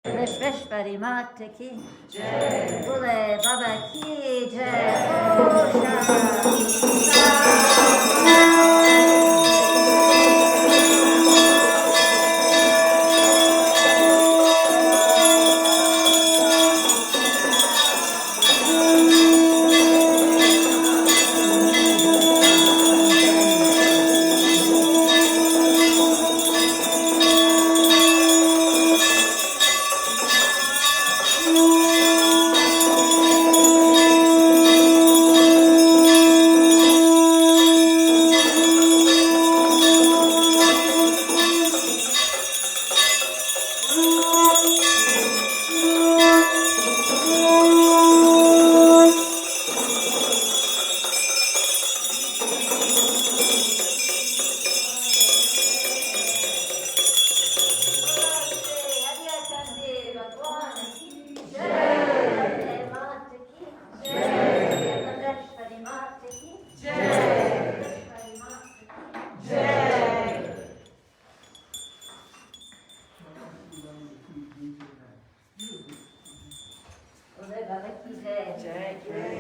विश्वेश्वरी मात की जय, बोले बाबा की जय।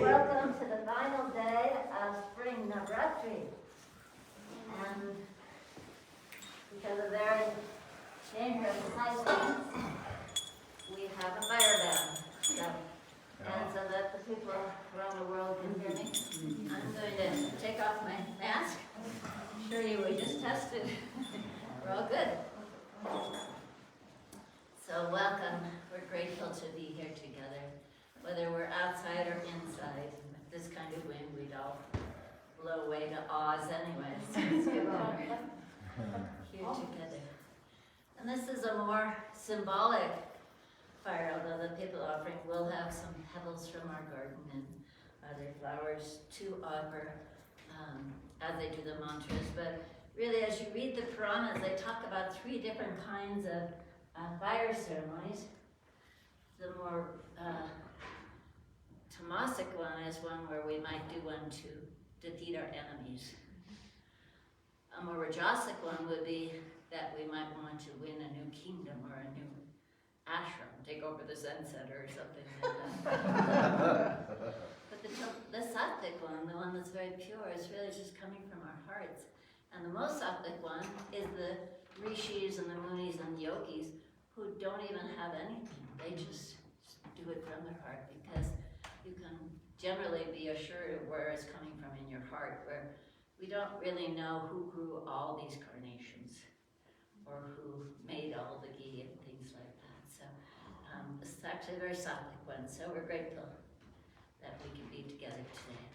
Welcome to the final day of spring Navratri. And because of very dangerous high winds, we have a fire ban. And so that the people around the world can hear me, I'm going to take off my mask. Assure you we just tested. We're all good. So welcome. We're grateful to be here together. Whether we're outside or inside, with this kind of wind, we'd all blow away to Oz anyways. So it's good here together. And this is a more symbolic fire, although the people offering will have some pebbles from our garden and other flowers to offer as they do the mantras. But really, as you read the Puranas, they talk about 3 different kinds of fire ceremonies. The more tamasic one is one where we might do one to defeat our enemies. A more rajasic one would be that we might want to win a new kingdom or a new ashram, take over the Zen center or something like that. But the sattvic one, the one that's very pure, is really just coming from our hearts. And the most sattvic one is the rishis and the munis and the yogis who don't even have anything. They just do it from their heart, because you can generally be assured of where it's coming from in your heart, where we don't really know who grew all these carnations or who made all the ghee and things like that. So it's actually a very sattvic one. So we're grateful that we can be together today.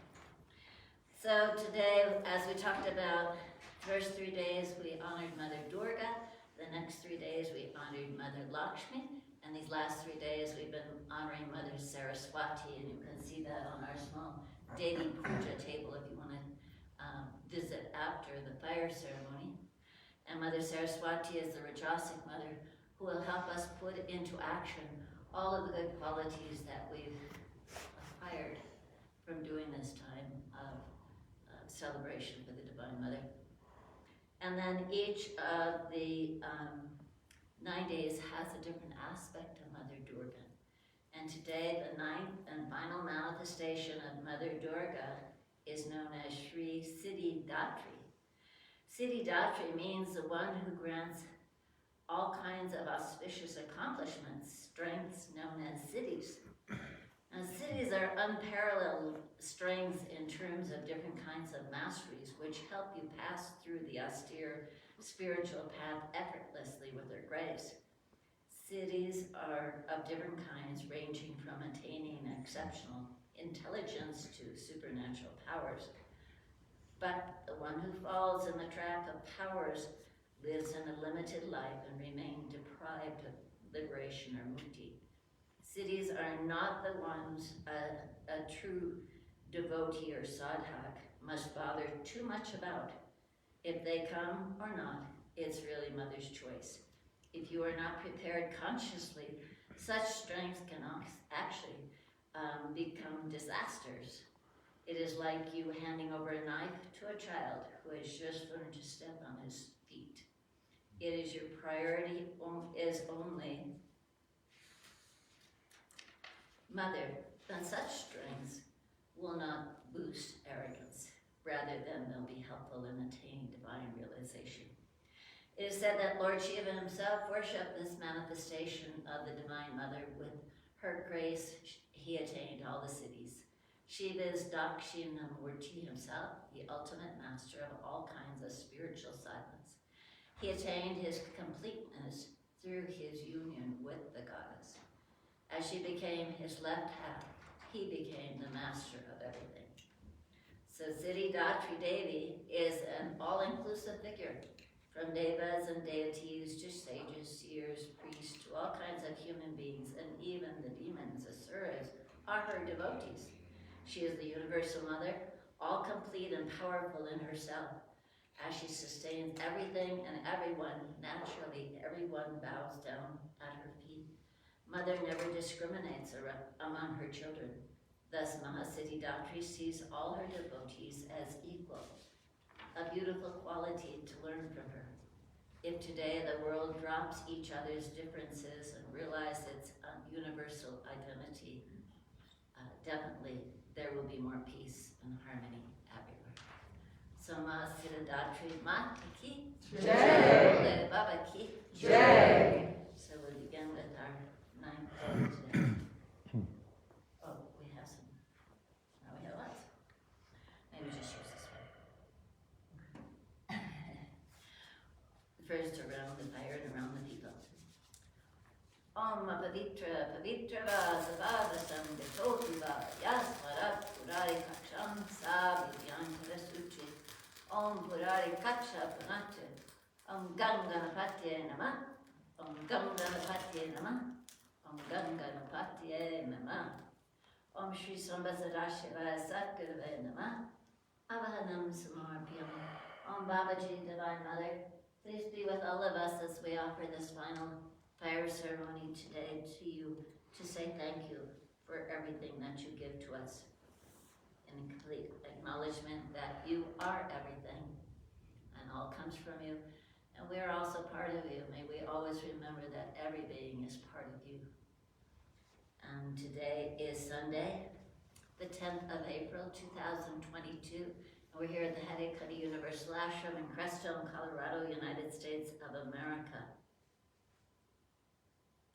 So today, as we talked about, first 3 days we honored Mother Durga. The next 3 days we honored Mother Lakshmi. And these last 3 days we've been honoring Mother Saraswati, and you can see that on our small daily puja table if you want to visit after the fire ceremony. And Mother Saraswati is the Rajasic mother who will help us put into action all of the good qualities that we've acquired from doing this time of celebration for the Divine Mother. And then each of the 9 days has a different aspect of Mother Durga. And today, the 9th and final manifestation of Mother Durga is known as Sri Siddhi Datri. Siddhi Datri means the one who grants all kinds of auspicious accomplishments, strengths known as siddhis. Now, siddhis are unparalleled strengths in terms of different kinds of masteries, which help you pass through the austere spiritual path effortlessly with their grace. Siddhis are of different kinds, ranging from attaining exceptional intelligence to supernatural powers. But the one who falls in the trap of powers lives in a limited life and remains deprived of liberation or mukti. Siddhis are not the ones a true devotee or sadhak must bother too much about. If they come or not, it's really Mother's choice. If you are not prepared consciously, such strengths can actually become disasters. It is like you handing over a knife to a child who has just learned to step on his feet. It is your priority is only Mother, and such strengths will not boost arrogance. Rather than they'll be helpful in attaining divine realization. It is said that Lord Shiva himself worshipped this manifestation of the Divine Mother. With her grace, he attained all the cities. Shiva is Dakshinamurti himself, the ultimate master of all kinds of spiritual silence. He attained his completeness through his union with the goddess. As she became his left half, he became the master of everything. So Siddhidatri Devi is an all-inclusive figure, from devas and deities to sages, seers, priests, to all kinds of human beings, and even the demons, asuras, are her devotees. She is the universal mother, all complete and powerful in herself. As she sustains everything and everyone, naturally everyone bows down at her feet. Mother never discriminates among her children. Thus, Mahasiddhidatri sees all her devotees as equal, a beautiful quality to learn from her. If today the world drops each other's differences and realizes its universal identity, definitely there will be more peace and harmony everywhere. So Mahasiddhidatri Mata ki Jai, Baba ki Jai. So we'll begin with our 9th poem today. First around the fire and around the people. Om Pavitra Pavitra Vasavadasam Vitotiva Yasvarat Purari Kaksham Savidyankara Suchi Om Purari Kaksha Punatya Om Ganganapatye Nama Om Ganganapatye Nama Om Ganganapatye Nama Om Shri Sambhasadashivaya Satgurave Nama Avahanam Samarpyam Om Babaji Divine Mother, please be with all of us as we offer this final fire ceremony today to you to say thank you for everything that you give to us. In complete acknowledgement that you are everything and all comes from you, and we are also part of you. May we always remember that every being is part of you. And today is Sunday, the 10th of April, 2022. We're here at the Hare Krishna Universal Ashram in Crestone, Colorado, United States of America.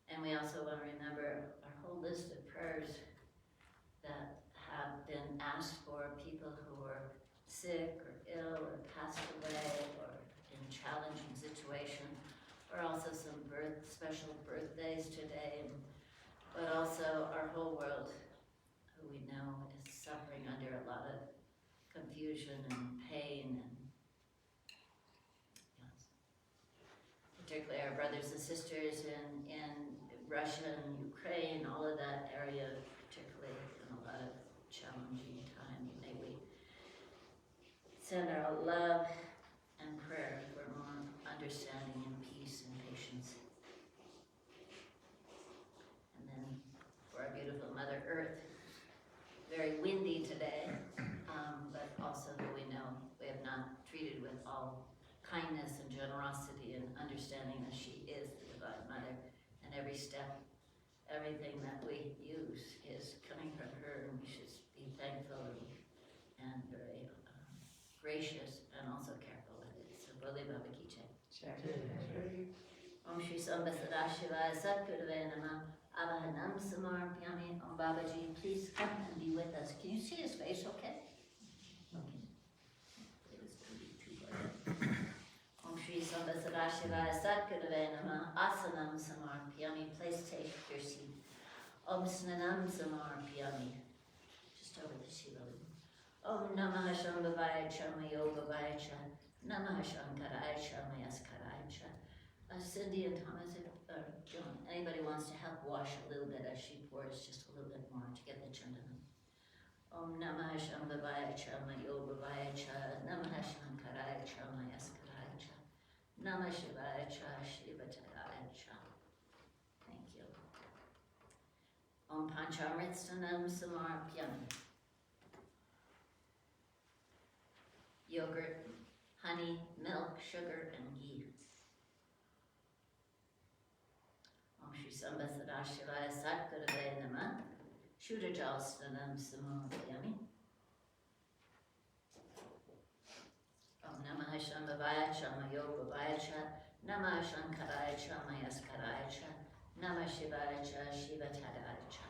And we also want to remember our whole list of prayers that have been asked for people who are sick or ill or passed away or in challenging situations, or also some special birthdays today, but also our whole world, who we know is suffering under a lot of confusion and pain, and yes, particularly our brothers and sisters in Russia and Ukraine, all of that area, particularly in a lot of challenging times. May we send our love and prayer for more understanding and peace and patience. And then for our beautiful Mother Earth, very windy today. But also that we know we have not treated with all kindness and generosity and understanding that she is the Divine Mother, and every step, everything that we use is coming from her, and we should be thankful and very gracious and also careful with it. So Bole Baba Ki Jai. Om Shri Sambha Sadashivaya Satgurave Namah Avahanam Samarpyami. Om Babaji, please come and be with us. Can you see his face okay? Om Shri Sambha Sadashivaya Satgurave Namah Asanam Samarpyami. Please take your seat. Om Snanam Samarpyami. Just over the Shiva. Om Namah Shambhavaya Chama Yogavaya Cha. Namah Shankaraya Chama Yaskaraya Cha. Cindy and Thomas, John, anybody wants to help wash a little bit as she pours just a little bit more to get the chandanam. Om Namah Shambhavaya Chama Yogavaya Cha. Namah Shankaraya Chama Yaskaraya Cha. Namah Shivaya Cha Shivataya Cha. Thank you. Om Panchamritstanam Samarpyami. Yogurt, honey, milk, sugar, and ghee. Om Shri Sambha Sadashivaya Satgurave Namah. Shuddhajalstanam samorpyami. Om Namah Shambhavaya Chamayogavaya Cha Namah Shankaraya Chamayaskaraya Cha Namah Shivaya Cha Shivatadaya Cha.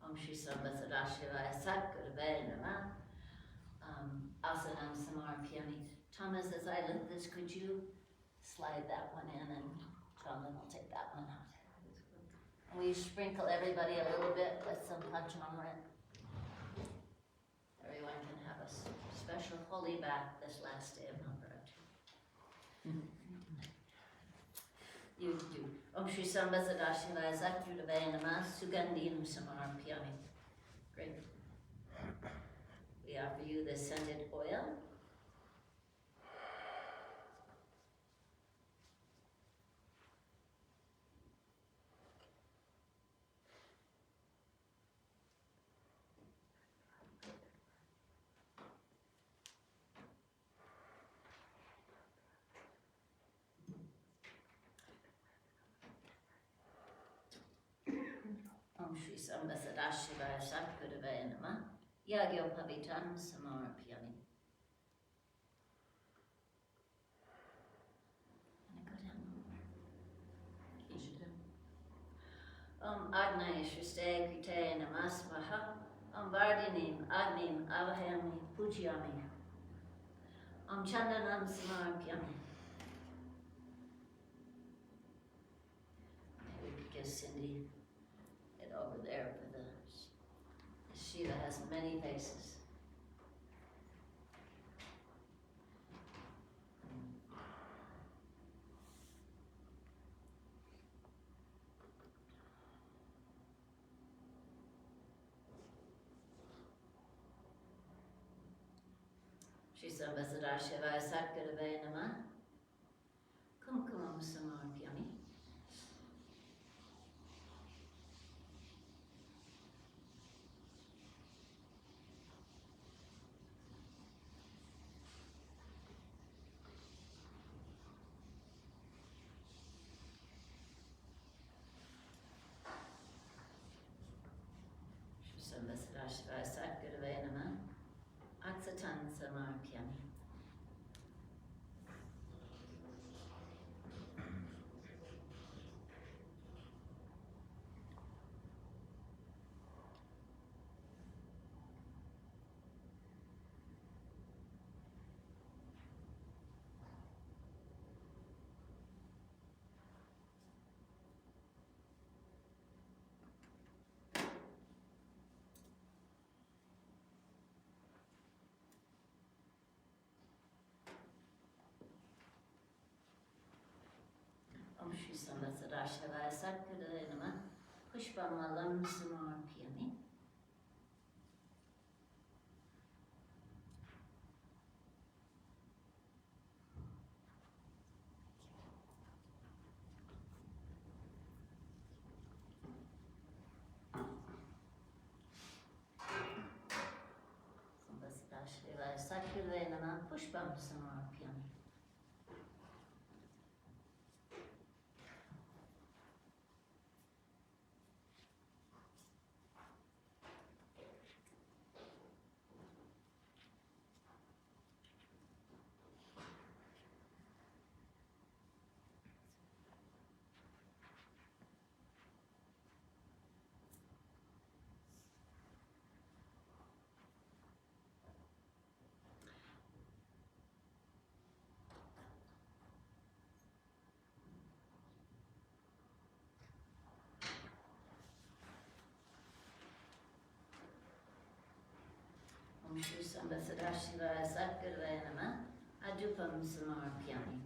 Om Shri Sambhasadashivaya Satguruvaya Namah. Asanam Samarpyami. Thomas, as I lift this, could you slide that one in, and Jonathan will take that one out. And we sprinkle everybody a little bit with some Pachamamrit. Everyone can have a special holy bath this last day of Navratri. You do. Om Shri Sambhasadashivaya Satguruvaya Namah Sugandhinam Samarpyami. Great. We offer you the scented oil. Om Shri Sambhasadashivaya Satguruvaya Namah Yagyo Pavitam Samarpyami. Om Agnaya Shriste Krite Namasvaha. Om Vardinim Agnim Avahami Pujyami. Om Chandanam Samarpyami. Maybe we could give Cindy it over there for the Shiva has many faces. Shri Sambhasadashivaya Satguruvaya Namah Kumkumam Samarpyami. Shri Sambhasadashivaya Satguruvaya Namah Aksatan Samarpyami. Om Shri Sambhasadashivaya Satguruvaya Namah Pushpamalam Samarpyami. Sambhasadashivaya Satguruvaya Namah Pushpam Samarpyami. Om Shri Sambhasadashivaya Satguruvaya Namah Adupam Samarpyami.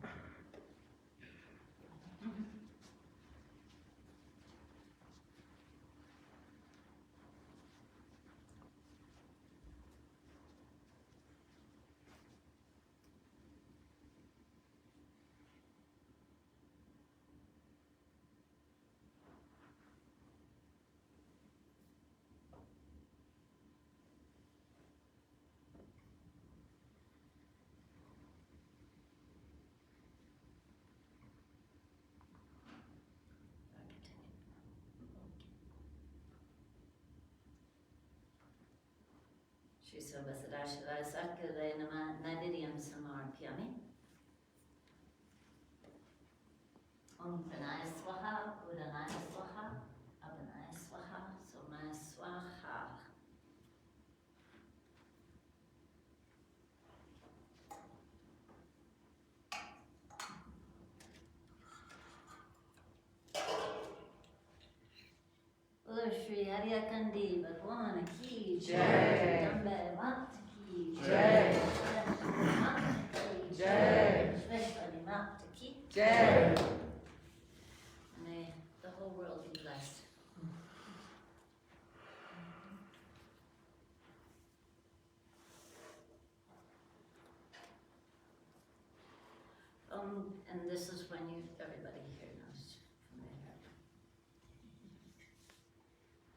Shri Sabhasadashara Sakale Nama Nadidyam Samarpyami. Om Pranaya Swaha, Udanaya Swaha, Abhanaya Swaha, Somaya Swaha. Bolo Shri Haryakandi Bhagwan Ki Jai, Jambe Mat Ki Jai, Mat Ki Jai, Shveshwari Mat Ki Jai. May the whole world be blessed. And this is when everybody here knows from their heart.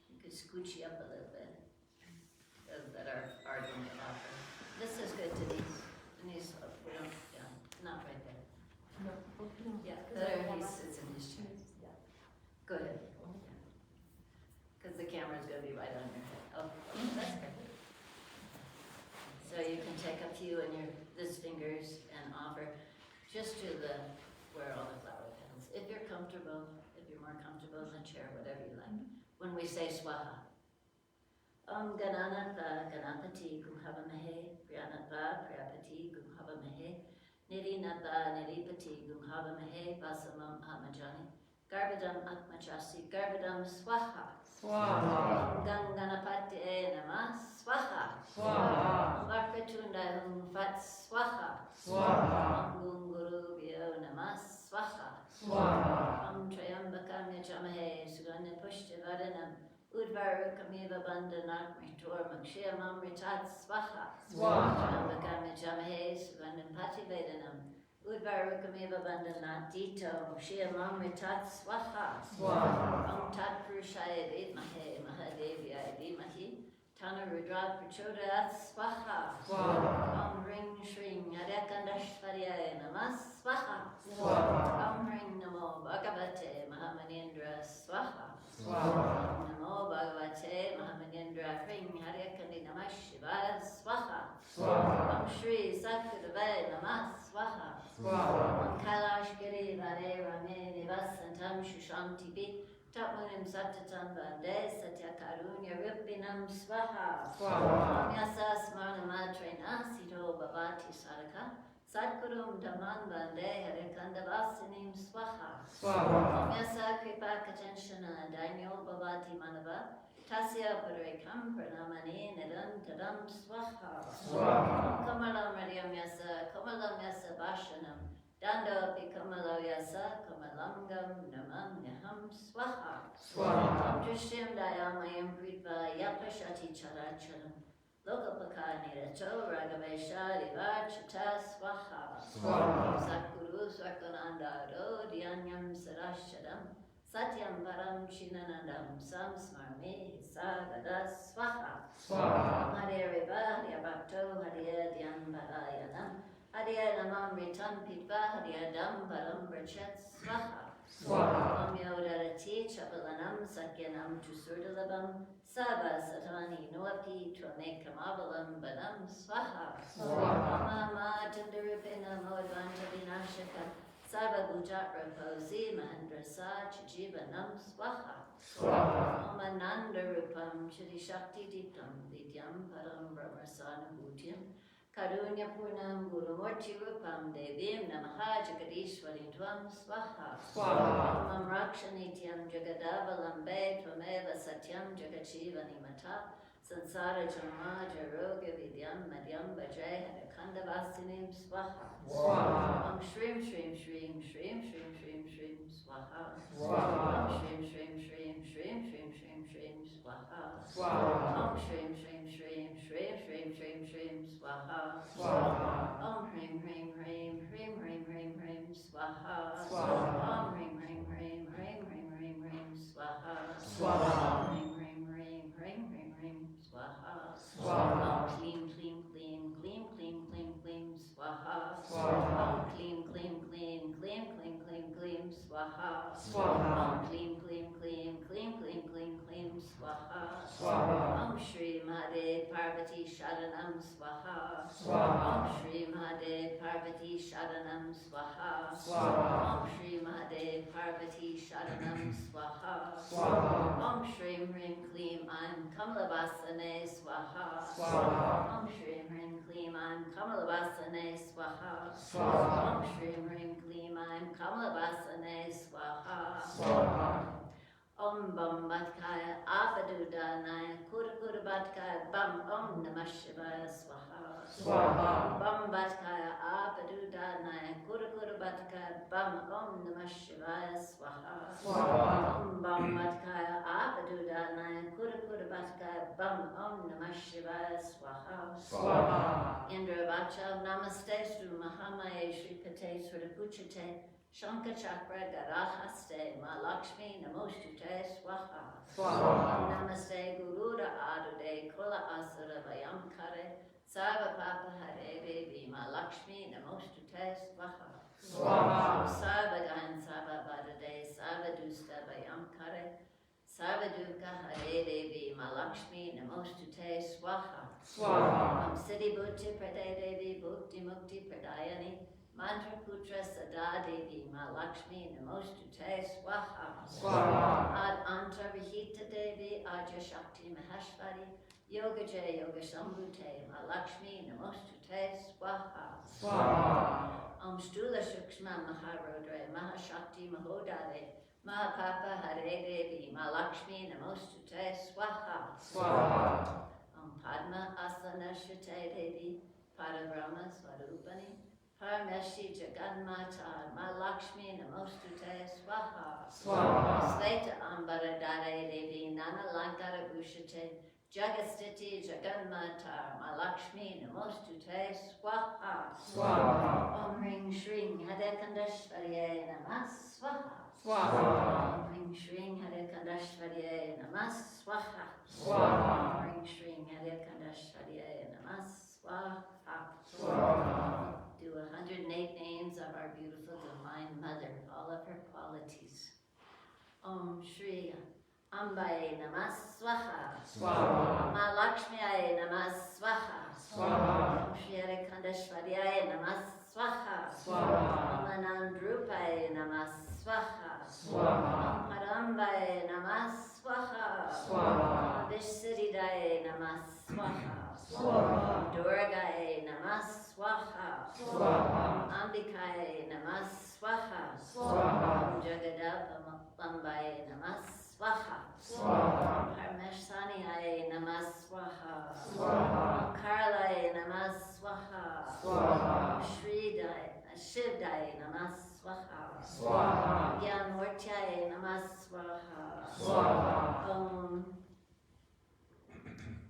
You could scooch you up a little bit, that are going to offer. This is good, Denise. Denise, we don't, yeah, not right there. Yeah, there he sits in his chair. Go ahead. Because the camera's going to be right on your head. Oh, that's good. So you can take a few in this fingers and offer just to where all the flower petals. If you're comfortable, if you're more comfortable in the chair, whatever you like. When we say swaha. Om Gananatha Ganapati Gumhavamahe, Priyanatha Priyapati Gumhavamahe, Nidinatha Nidipati Gumhavamahe, Vasamam Hamajani, Garbadam Atmachasi, Garbadam Swaha. Swaha. Om Ganganapati Namah Swaha. Swaha. Om Vakratunda Hum Fat Swaha. Swaha. Om Gunguru Vyo Namah Swaha. Swaha. Om Trayambakam Yajamahe, Suganya Pushtivadanam, Udvarukamiva Bandhanat Mitor Makshiyamam Ritat Swaha. Swaha. Trayambakam Yajamahe, Sugandham Pativedanam, Udvarukamiva Bandhanat Dito Makshiyamam Ritat Swaha. Swaha. Om Tat Purushaya Vidmahe, Mahadevya Dhimahi, Tana Rudra Prachodayat Swaha. Swaha. Om Ring Shring Adekandashvarya Namah Swaha. Swaha. Om Ring Namo Bhagavate Mahamanindra Swaha. Swaha. Om Namo Bhagavate Mahamanindra Ring Haryakandi Namah Shivaya Swaha. Swaha. Om Shri Satkudave Namah Swaha. Swaha. Om Kailash Giri Vare Rame Nivasantam Shushanti Pi Tapmunim Satatam Bande Satya Karunya Rupinam Swaha. Swaha. Om Yasa Smarna Matrena Sito Bhavati Saraka Satkurum Dhaman Bande Harikanda Vasinim Swaha. Swaha. Om Yasa Kripa Katenshana Dainyo Bhavati Manava Tasya Parikam Pranamani Nidan Tadam Swaha. Swaha. Om Kamalam Radiam Yasa Kamalam Yasa Bashanam Dando Pikamalo Yasa Kamalangam Namam Naham Swaha. Swaha. Om Drishtim Dayamayam Pritva Yapashati Characharam Lokapaka Niracho Ragavesha Divachata Swaha. Swaha. Sakuru Swakananda Do Dhyanyam Sarashadam Satyam Param Chinanandam Samsmarme Hisagada Swaha. Swaha. Hare Riva Yabhakto Hare Dhyam Parayanam Hariya Namam Ritam Pitva Hariya Dam Param Brachet Swaha. Swaha. Om Yodarati Chapalanam Sakyanam Tusurdalabam Saba Satani Noapi Tvamekamabalam Banam Swaha. Swaha. Mama Tindarupina Moadvanta Vinashaka Saba Bujatra Posi Mahendra Sa Chijivanam Swaha. Swaha. Om Ananda Rupam Chidi Shakti Diptam Vidyam Param Brahmasana Bhutyam Karunya Purnam Gurumurti Rupam Devim Namaha Jagadishwari Tvam Swaha. Swaha. Om Rakshanityam Jagadavalambe Tvameva Satyam Jagachivani Mata Sansara Janma Jaroga Vidyam Madhyam Bajay Hadakanda Vasinim Swaha. Swaha. Om Shrim Shrim Shrim Shrim Shrim Shrim Shrim Swaha. Swaha. Om Shrim Shrim Shrim Shrim Shrim Shrim Shrim Swaha. Swaha. Om Shrim Shrim Shrim Shrim Shrim Shrim Shrim Swaha. Swaha. Om Hrim Hrim Hrim Hrim Hrim Hrim Hrim Swaha. Swaha. Om Hrim Hrim Hrim Hrim Hrim Hrim Hrim Swaha. Swaha. Om Hrim Hrim Hrim Hrim Hrim Hrim Swaha. Swaha. Om Klim Klim Klim Klim Klim Klim Klim Swaha. Swaha. Om Klim Klim Klim Klim Klim Klim Klim Swaha. Swaha. Om Klim Klim Klim Klim Klim Klim Klim Swaha. Swaha. Om Shri Mahadev Parvati Shadana Sharanam Swaha. Swaha. Om Shri Mahadev Parvati Sharanam Swaha. Swaha. Om Shri Hrim Klim Aim Kamalavasane Swaha. Swaha. Om Shri Hrim Klim Aim Kamalavasane Swaha. Swaha. Om Shri Hrim Klim Aim Kamalavasane Swaha. Swaha. Om Bam Batkaya Apadudanaya Kura Batkaya Bam Om Namah Shivaya Swaha. Swaha. Bam Batkaya Apadudanaya Kura Batkaya Bam Om Namah Shivaya Swaha. Swaha. Om Bam Batkaya Apadudanaya Kura Batkaya Bam Om Namah Shivaya Swaha. Swaha. Indra Vacha Namaste Sru Mahamaye Shri Pate Surapuchate Shanka Chakra Garahaste Ma Lakshmi Namostute Swaha. Swaha. Namaste Gurura Adude Kola Asura Vayam Kare Sarva Papa Hare Devi Ma Lakshmi Namostute Swaha. Swaha. Sarva Gain Sarva Vadade Sarva Dusta Vayam Kare Sarva Duka Hare Devi Ma Lakshmi Namostute Swaha. Swaha. Om Siddhi Bhuti Prade Devi Bhukti Mukti Pradayani Mantra Putra Sada Devi Ma Lakshmi Namostute Swaha. Swaha. Ad Anta Vihita Devi Aja Shakti Maheshwari Yoga Jaya Yoga Sambhute Ma Lakshmi Namostute Swaha. Swaha. Om Stula Shukshma Maharodre Mahashakti Mahodare Mahapapa Hare Devi Ma Lakshmi Namostute Swaha. Swaha. Om Padma Asana Shite Devi Parabrahma Swarupani Parameshi Jaganmata Ma Lakshmi Namostute Swaha. Swaha. Sveta Ambara Dare Devi Nana Lankara Bhushate Jagastiti Jaganmata Ma Lakshmi Namostute Swaha. Swaha. Om Ring Shring Hare Kandashvarye Namah Swaha. Swaha. Om Ring Shring Hare Kandashvarye Namah Swaha. Swaha. Om Ring Shring Hare Kandashvarye Namah Swaha. Swaha. Do 108 names of our beautiful Divine Mother, all of her qualities. Om Shri Ambaye Namah Swaha. Swaha. Ma Lakshmiye Namah Swaha. Swaha. Om Shri Hare Kandashvarye Namah Swaha. Swaha. Om Anandrupaye Namah Swaha. Swaha. Om Parambaye Namah Swaha. Swaha. Om Vishsiddhaye Namah Swaha. Swaha. Om Durgaye Namah Swaha. Swaha. Om Ambikaye Namah Swaha. Swaha. Om Jagadambambaye Namah Swaha. Swaha. Om Parmeshwaniyaye Namah Swaha. Swaha. Om Karlaye Namah Swaha. Swaha. Om Shivdaye Namah Swaha. Swaha. Om Gyanmurtyaye Namah Swaha. Swaha. Om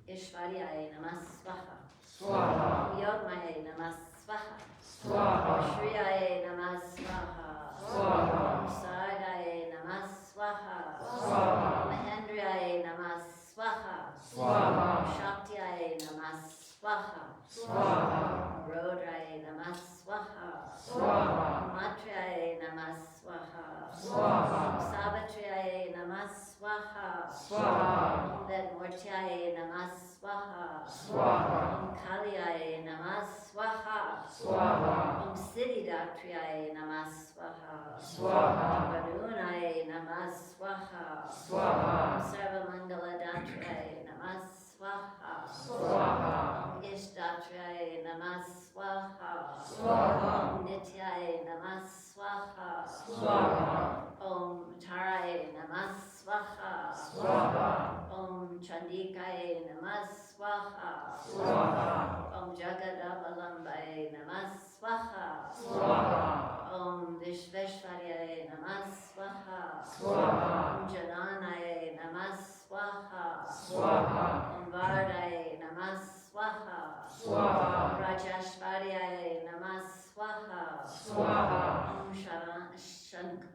Ishwaryaye Namah Swaha. Swaha. Om Yogmaye Namah Swaha. Swaha. Om Shriyaye Namah Swaha. Swaha. Om Sargaye Namah Swaha. Swaha. Om Mahendriyaye Namah Swaha. Swaha. Om Shaktiyaye Namah Swaha. Swaha. Om Rodraye Namah Swaha. Swaha. Om Matriyaye Namah Swaha. Swaha. Om Savitriyaye Namah Swaha. Swaha. Om Vedmurtyaye Namah Swaha. Swaha. Om Kaliyaye Namah Swaha. Swaha. Om Siddhidatriyaye Namah Swaha. Swaha. Om Varunaye Namah Swaha. Swaha. Om Sarvamangaladatyaye Namah Swaha. Swaha. Om Ishdatraye Namah Swaha. Swaha. Om Nityaye Namah Swaha. Swaha. Om Taraye Namah Swaha. Swaha. Om Chandikaye Namah Swaha. Swaha. Om Jagadabalambaye Namah Swaha. Swaha. Om Vishveshwaryaye Namah Swaha. Swaha. Om Jananaye Namah Swaha. Swaha. Om Vardaye Namah Swaha. Swaha. Om Rajashvaryaye Namah Swaha. Swaha. Om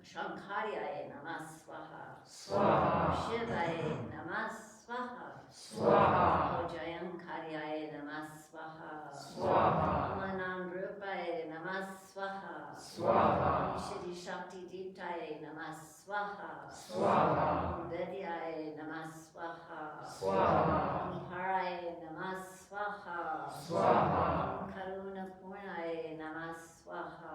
Shankaryaye Namah Swaha. Swaha. Om Shivaye Namah Swaha. Swaha. Om Jayankaryaye Namah Swaha. Swaha. Om Anandrupaye Namah Swaha. Swaha. Om Siddhi Shakti Deeptaye Namah Swaha. Swaha. Om Vidyaye Namah Swaha. Swaha. Om Haraye Namah Swaha. Swaha. Om Karuna Purnaye Namah Swaha.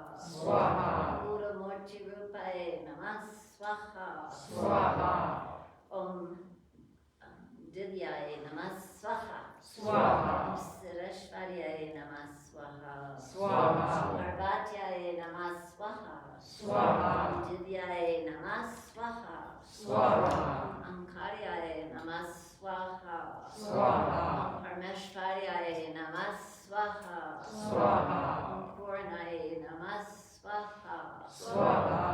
Swaha. Divyai Namah Swaha. Swaha. Ankaryai Namah Swaha. Swaha. Parmeshwaryaye Namah Swaha. Swaha. Purnai Namah Swaha. Swaha.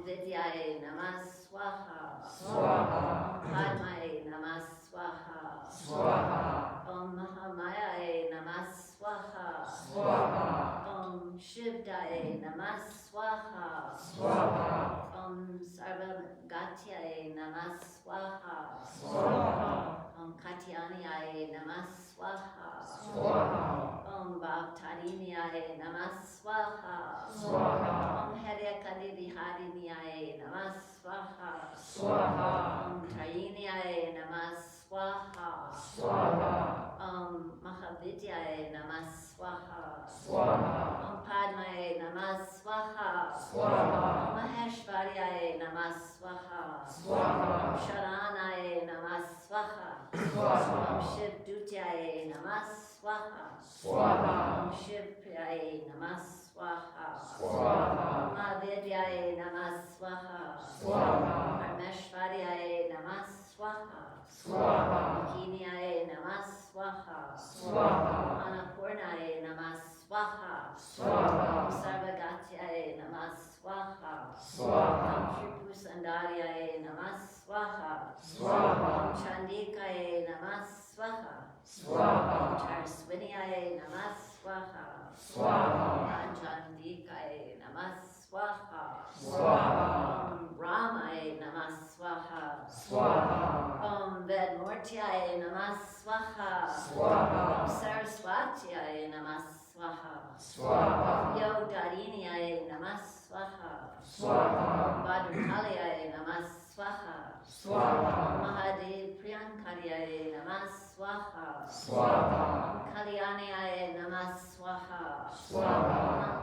Vidyaye Namah Swaha. Swaha. Padmai Namah Swaha. Swaha. Om Mahamayaye Namah Swaha. Swaha. Om Shivdaye Namah Swaha. Swaha. Om Sarvagatyaye Namah Swaha. Swaha. Om Katyaniyaye Namah Swaha. Swaha. Om Bhavtariniyaye Namah Swaha. Swaha. Om Haryakalivihariniyaye Namah Swaha. Swaha. Om Trayiniyaye Namah Swaha. Swaha. Om Mahavidyaye Namah Swaha. Swaha. Om Padmaye Namah Swaha. Swaha. Om Maheshwaryaye Namah Swaha. Swaha. Om Sharanaye Namah Swaha. Swaha. Om Shivdutyaye Namah Swaha. Swaha. Om Shivpriyaye Namah Swaha. Swaha. Om Mahavidyaye Namah Swaha. Swaha. Parmeshwaryaye Namah Swaha. Swaha. Kinyaye Namah Swaha. Swaha. Annapurnaye Namah Swaha. Swaha. Om Sarvagatyaye Namah Swaha. Swaha. Om Shripusandaryaye Namah Swaha. Swaha. Om Chandikaye Namah Swaha. Swaha. Om Charswinyaye Namah Swaha. Swaha. Om Chandikaye Namah Swaha. Swaha. Om Ramaye Namah Swaha. Swaha. Om Vedmurtyaye Namah Swaha. Swaha. Om Saraswatyaye Namah Swaha. Swaha. Om Yogarinyaye Namah Swaha. Swaha. Om Bhadrakalyaye Namah Swaha. Swaha. Om Mahadev Priyankaryaye Namah Swaha. Swaha. Om Kalyanyaye Namah Swaha. Swaha.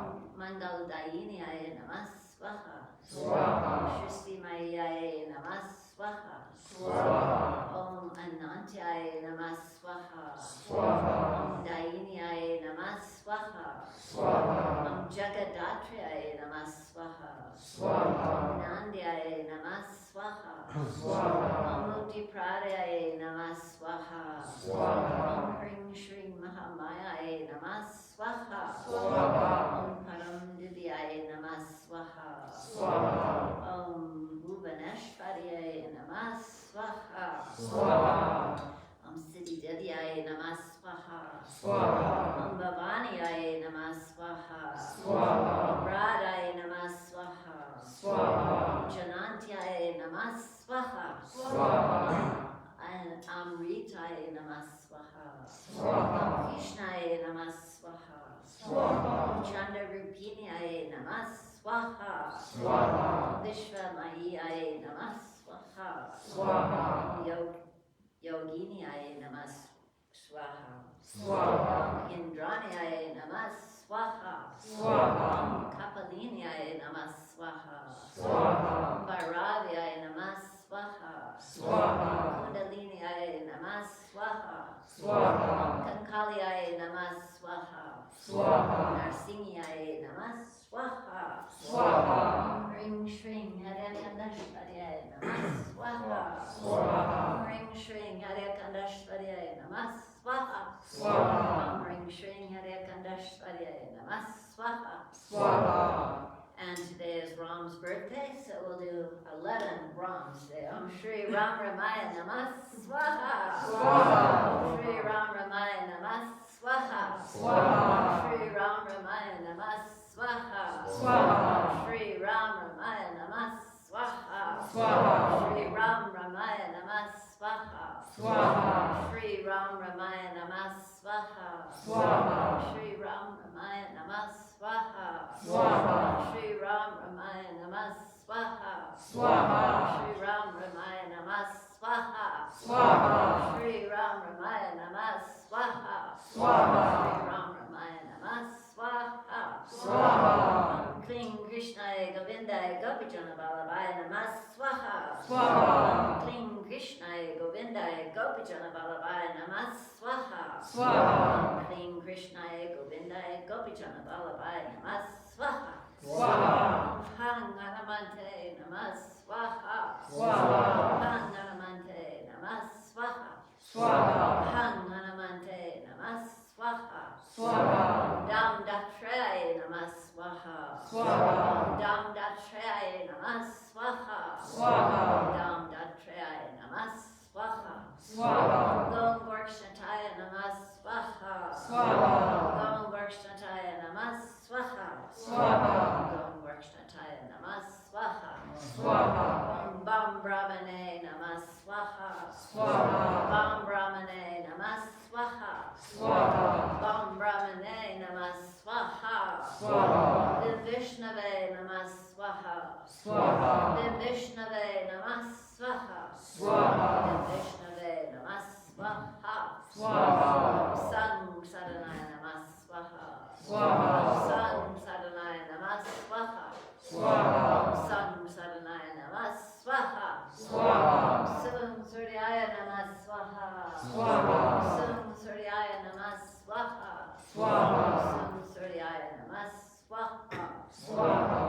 Om Mangaladayinyaye Namah Swaha. Swaha. Om Shristimayaye Namah Swaha. Swaha. Om Anantyaye Namah Swaha. Swaha. Om Dayinyaye Namah Swaha. Swaha. Om Jagadatriyaye Namah Swaha. Swaha. Om Nandyaye Namah Swaha. Swaha. Om Muktipradaye Namah Swaha. Swaha. Om Hring Shri Mahamayaye Namah Swaha. Swaha. Om Param Divyaye Namah Swaha. Swaha. Om Bhuvaneshwaryaye Namah Swaha. Swaha. Om Siddhi Divyaye Namah Swaha. Swaha. Om Bhavaniyaye Namah Swaha. Swaha. Om Radhaye Namah Swaha. Swaha. Om Janantyaye Namah Swaha. Swaha. And Amritaye Namah Swaha. Swaha. Om Krishnaye Namah Swaha. Swaha. Om Chandarupinyaye Namah Swaha. Swaha. Om Vishwamayaye Namah Swaha. Swaha. Om Yoginiyaye Namah Swaha. Swaha. Om Indranyaye Namah Swaha. Swaha. Om Kapalinyaye Namah Swaha. Swaha. Om Bhairaviyaye Namah Swaha. Swaha. Om Kundaliniyaye Namah Swaha. Swaha. Om Kankalyaye Namah Swaha. Swaha. Om Narsingaye Namah Swaha. Swaha. Om Ring Shring Haryakandashvaryaye Namah Swaha. Swaha. Om Ring Shring Haryakandashvaryaye Namah Swaha. Swaha. Om Ring Shring Haryakandashvaryaye Namah Swaha. Swaha. And today is Ram's birthday, so we'll do 11 Rams today. Om Shri Ram Ramaya Namah Swaha. Swaha. Om Shri Ram Ramaya Namah Swaha. Swaha. Om Shri Ram Ramaya Namah Swaha. Swaha. Om Shri Ram Ramaya Namah Swaha. Swaha. Om Shri Ram Ramaya Namah Swaha. Swaha. Om Shri Ram Ramaya Namah Swaha. Swaha. Om Shri Ram Ramaya Namah Swaha. Swaha. Om Shri Ram Ramaya Namah Swaha. Swaha. Om Shri Ram Ramaya Namah Swaha. Swaha. Om Shri Ram Ramaya Namah Swaha. Swaha. Shri Ram Ramaya Namah Swaha. Swaha. Om Kling Krishnaya Govindaya Gopijana Vallabhaya Namah Swaha. Swaha. Om Kling Krishnaya Govindaya Gopijana Vallabhaya Namah Swaha. Swaha. Om Kling Krishnaya Govindaya Gopijana Vallabhaya Namah Swaha. Swaha. Om Hang Namah Swaha. Swaha. Hanganamante Namah Swaha. Swaha. Hanganamante Namah Swaha. Swaha. Dam Datraye Namah Swaha. Swaha. Dam Datraye Namah Swaha. Swaha. Dam Datraye Namah Swaha. Swaha. Gom Varshnataya Namah Swaha. Swaha. Gom Varshnataya Namah Swaha. Swaha. Gom Varshnataya Namah Swaha. Swaha. Bam Brahmane Namah Swaha. Swaha. Bam Brahmane Namah Swaha. Swaha. Bam Brahmane Namah Swaha. Swaha. Vim Vishnave Namah Swaha. Swaha. Vim Vishnave Namah Swaha. Swaha. Vim Vishnave Namah Swaha. Swaha. Sang Sadanaya Namah Swaha. Swaha. Sang Sadanaya Namah Swaha. Swaha. Sang Sadanaya Namah Swaha. Swaha. Sum Suryaya Namah Swaha. Swaha. Sum Suryaya Namah Swaha. Swaha. Sum Suryaya Namah Swaha. Swaha.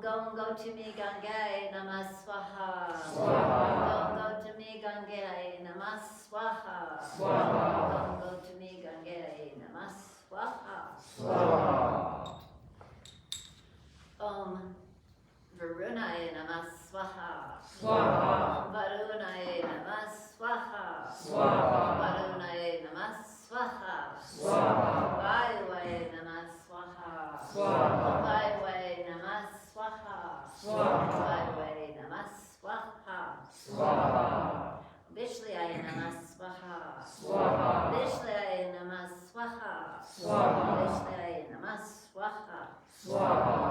Gom Go to me Gangaye Namah Swaha. Swaha. Gom Go to me Gangaye Namah Swaha. Swaha. Gom Go to me Gangaye Namah Swaha. Swaha. Varunaye Namah Swaha. Swaha. Varunaye Namah Swaha. Swaha. Varunaye Namah Swaha. Swaha. Vayuvaye Namah Swaha. Swaha. Vayuvaye Namah Swaha. Swaha. Vayuvaye Namah Swaha. Swaha. Vishliaye Namah Swaha. Swaha. Vishliaye Namah Swaha. Swaha. Vishliaye Namah Swaha. Swaha.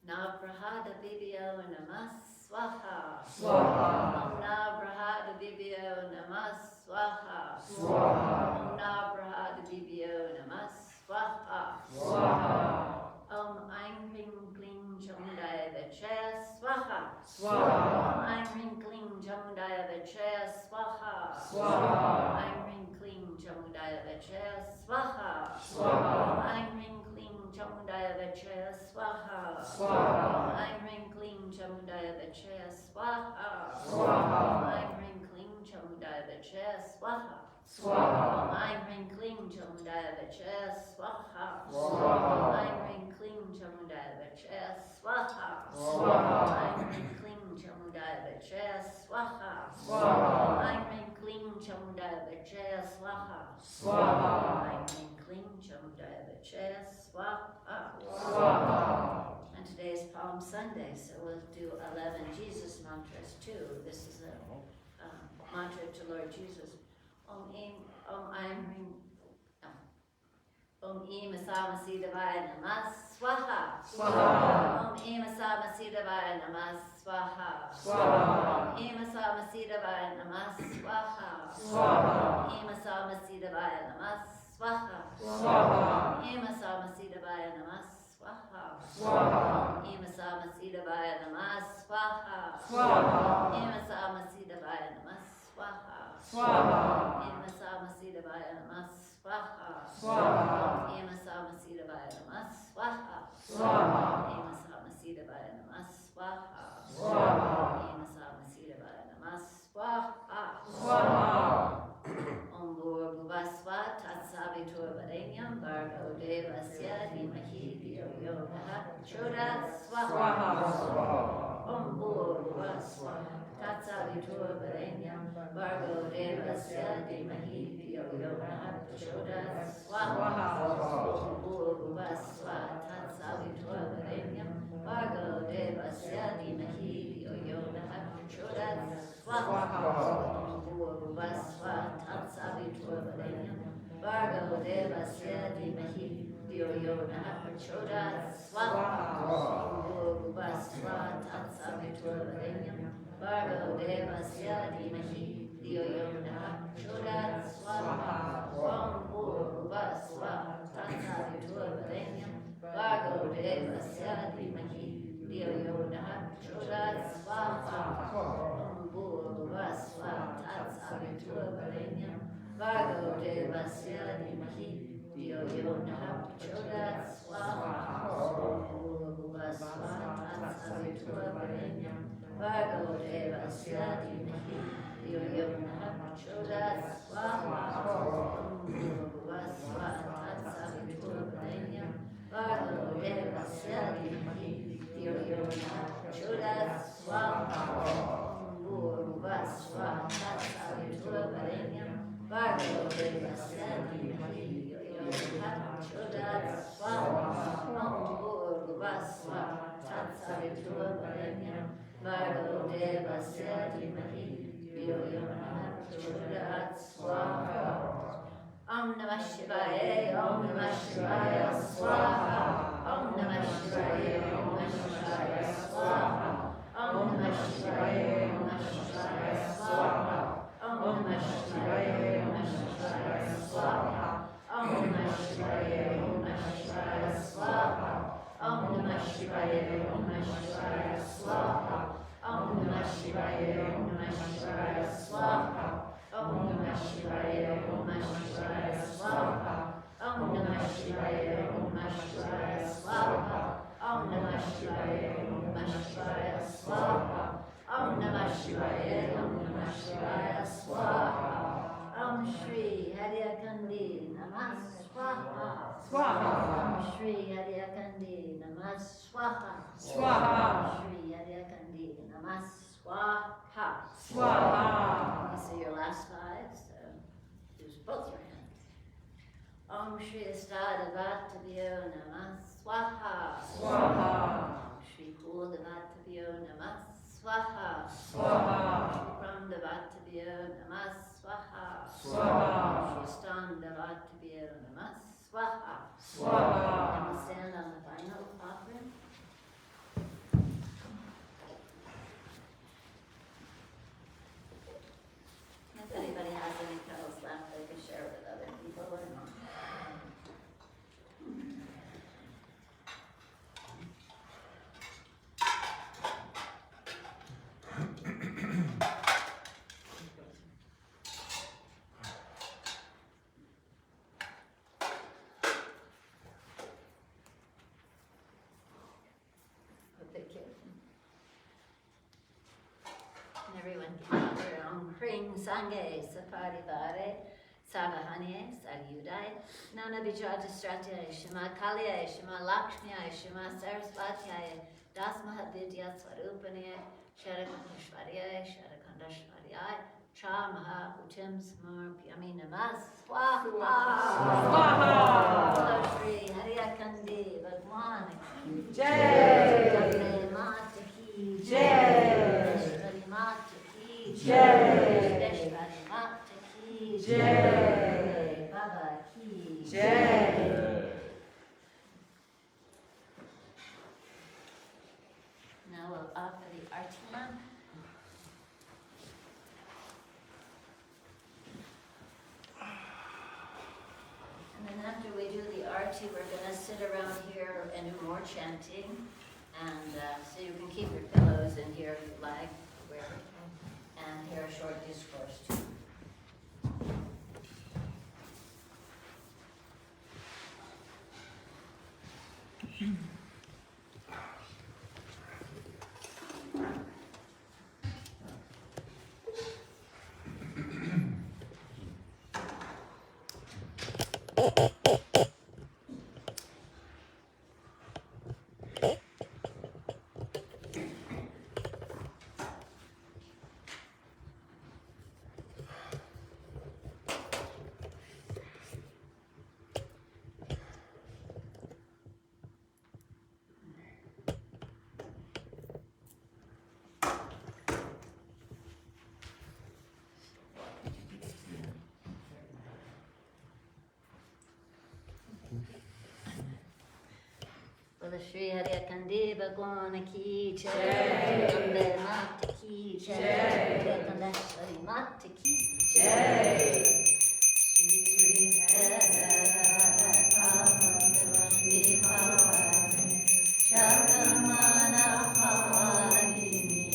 Navrahada Vibhyo Namah Swaha. Swaha. Navrahada Vibhyo Namah Swaha. Swaha. Navrahada Vibhyo Namah Swaha. Swaha. Aim Hrim Klim Chamudaya Vachaya Swaha. Swaha. Aim Hrim Klim Chamudaya Vachaya Swaha. Swaha. Aim Hrim Klim Chamudaya Vachaya Swaha. Swaha. Aim Hrim Klim Chamudaya Vachaya Swaha. Swaha. Aim Hrim Klim Chamudaya Vachaya Swaha. Swaha. Aim Hrim Klim Chamudaya Vachaya Swaha. Swaha. Aim Hrim Klim Chamudaya Vachaya Swaha. Swaha. Aim Hrim Klim Chamudaya Vachaya Swaha. Swaha. Aim Hrim Klim Chamudaya Vachaya Swaha. Swaha. Aim Hrim Klim Chamudaya Vachaya Swaha. Swaha. Aim Hrim Klim Chamudaya Vachaya Swaha. Swaha. And today is Palm Sunday, so we'll do 11 Jesus mantras too. This is a mantra to Lord Jesus. Om Im Asamasi Devaya Namah Swaha. Swaha. Om Im Asamasi Devaya Namah Swaha. Swaha. Om Im Asamasi Devaya Namah Swaha. Swaha. Om Im Asamasi Devaya Namah Swaha. Swaha. Om Im Asamasi Devaya Namah Swaha. Swaha. Om Im Asamasi Devaya Namah Swaha. Swaha. Om Im Asamasi Devaya Namah Swaha. Swaha. Im Asamasi Devaya Namah Swaha. Swaha. Im Asamasi Devaya Namah Swaha. Swaha. Im Asamasi Devaya Namah Swaha. Swaha. Im Asamasi Devaya Namah Swaha. Swaha. Om Bhurvasva Tatsavitur Varenyam Bhargo Devasya Dhimahi Dhiyo Yo Nah Prachodayat Swaha. Swaha. Om Bhurvasva Tatsavitur Varenyam Bhargo Devasya Dhimahi Dhiyo Yo Nah Prachodayat Swaha. Om Bhurvasva Tatsavitur Varenyam Bhargo Devasya Dhimahi Dhiyo Yo Nah Prachodayat Swaha. Bhurvasva Tatsavitur Varenyam Bhargo Devasya Dhimahi Dhiyo Yo Nah Prachodayat Swaha. Bhurvasva Tatsavitur Varenyam Bhargo Devasya Dhimahi Dhiyo Yo Nah Prachodayat Swaha. Om Bhurvasva Tatsavitur Varenyam Bhargo Devasya Dhimahi Dhiyo Yo Nah Prachodayat Swaha. Om Bhurvasva Tatsavitur Varenyam Bhargo Devasya Dhimahi Dhiyo Yo Nah Prachodayat Swaha. Om Bhurvasva Tatsavitur Savitruvarenyam Bhargo Devasya Dhimahi Dhiyo Yo Nah Prachodayat Swaha Om Bhurvuvah Swaha Savitruvarenyam Bhargo Devasya Dhimahi Dhiyo Yo Nah Prachodayat Swaha Om Bhurvuvah Swaha Savitruvarenyam Bhargo Devasya Dhimahi Dhiyo Yo Nah Prachodayat Swaha Om Bhurvuvah Swaha Savitruvarenyam Bhargo Devasya Dhimahi Dhiyo Yo Nah Prachodayat Swaha. Om Namah Shivaya, Om Namah Shivaya, Swaha. Om Namah Shivaya, Om Namah Shivaya, Swaha. Om Namah Shivaya, Om Namah Shivaya, Swaha. Om Namah Shivaya, Om Namah Shivaya, Swaha. Om Namah Shivaya, Om Namah Shivaya, Swaha. Om Namah Shivaya, Om Namah Shivaya, Swaha. Om Namah Shivaya, Om Namah Shivaya, Swaha. Om Namah Shivaya, Om Namah Shivaya, Swaha. Om Namah Shivaya, Om Namah Shivaya, Swaha. Om Namah Shivaya, Om Namah Shivaya, Swaha. Om Namah Shivaya, Om Namah Shivaya, Swaha. Om Shri Haryakandi Namah Swaha. Swaha. Om Shri Haryakandi Namah Swaha. Swaha. Om Shri Haryakandi Namah Swaha. Swaha. These are your last five, so use both your hands. Om Shri Astadavatabhyo Namah Swaha. Swaha. Om Shri Kuldavatabhyo Namah Swaha. Swaha. Om Shri Pramdavatabhyo Namah Swaha. Swaha. Om Shri Standavatabhyo Namah Swaha. Swaha. And we stand on the final offering. If anybody has any petals left, they can share with other people or not. Hope they care. And everyone can have their own Kring Sange Saparivare Savahane Saryudai Nana Vijata Stratya Shima Kalya Shima Lakshmiya Shima Sarasvatya Dasmaha Vidya Swarupane Sharakandashvarya Sharakandashvarya Cha Maha Utim Smur Pyami Namas Swaha Bolo Shri Haryakandi Bhagwan Ki Jai. Jai Mata Ki Jai. Vishwari Mata Ki Jai. Vishwari Mata Ki Jai. Baba Ki Jai. Now we'll offer the arti lamp. And then after we do the arti, we're going to sit around here and do more chanting. And so you can keep your pillows in here if you like, wherever. And hear a short discourse too. Bola Shri Haryakandi Bhagwan Ki Jai, Ambe Mata Ki Jai, Kandashwari Mata Ki Jai. Shri Jagamana Bhavini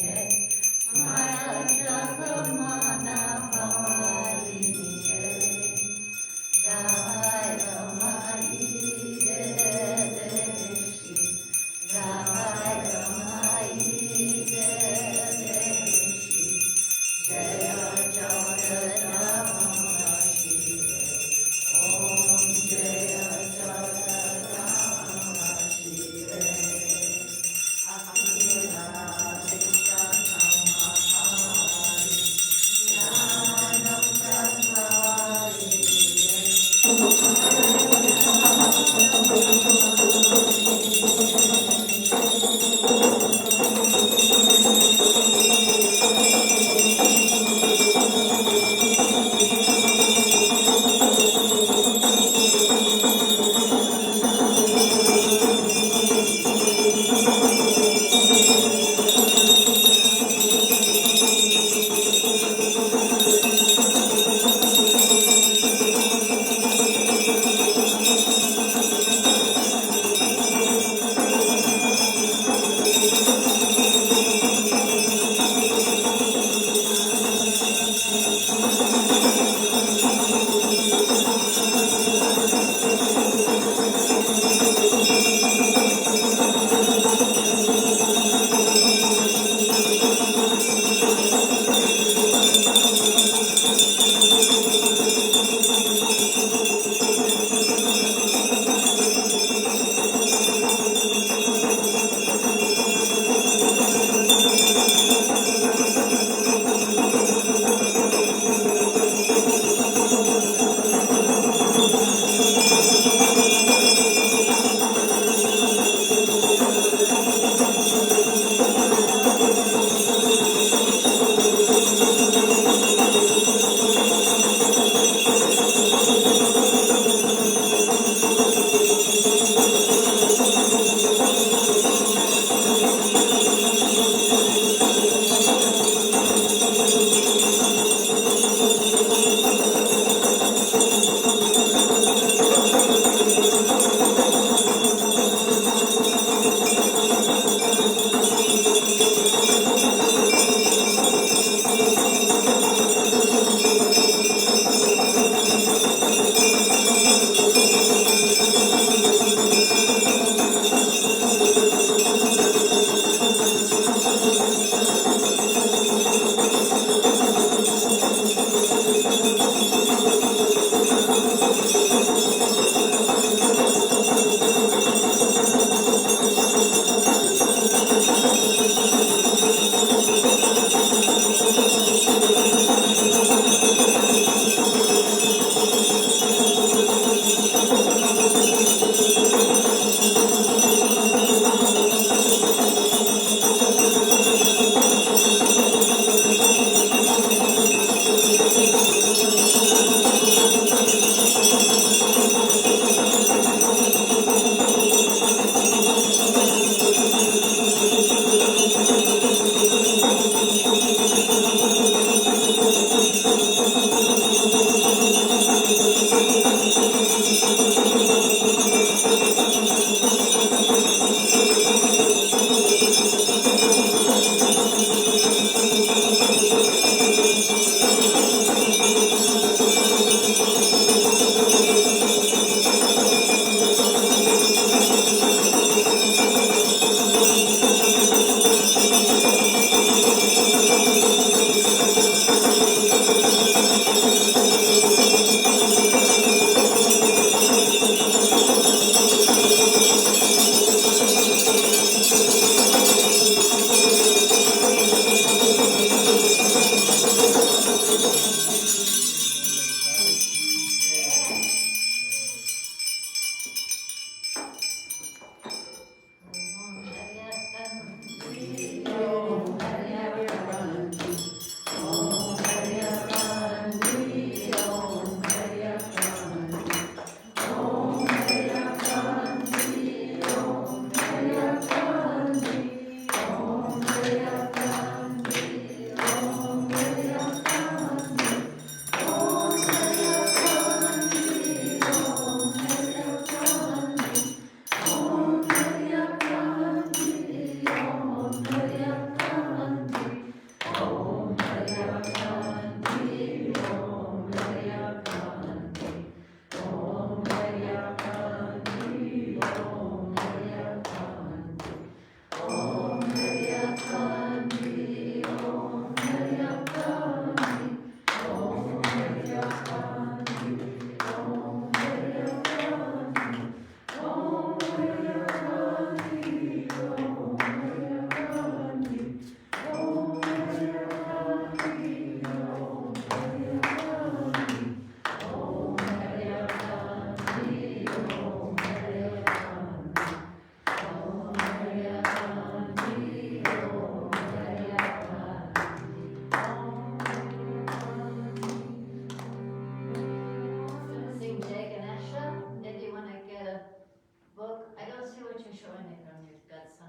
Maya Jagamana Bhavini Jai Ramai Jai Jai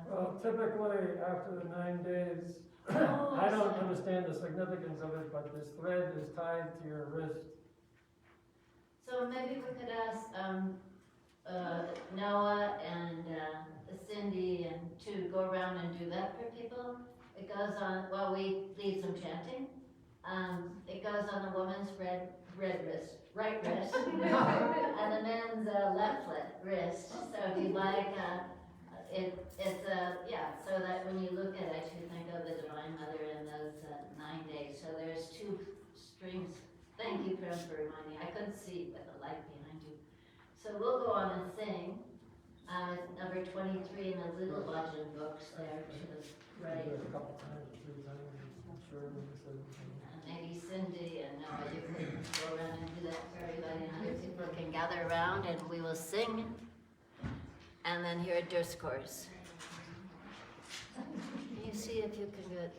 Well, typically, after the 9 days, I don't understand the significance of it, but this thread is tied to your wrist. So maybe we could ask, Noah and, Cindy and to go around and do that for people. It goes on, while we lead some chanting. It goes on the woman's right wrist, and the man's left wrist. So if you like, so that when you look at it, you think of the Divine Mother in those 9 days. So there's 2 strings. Thank you, Prem, for reminding me. I couldn't see with the light behind you. So we'll go on and sing. Number 23 in the little Bhajan books there to the right. A couple times, 3 times, I'm sure. And maybe Cindy and Noah, you can go around and do that for everybody, and other people can gather around and we will sing and then hear a discourse. Can you see if you can get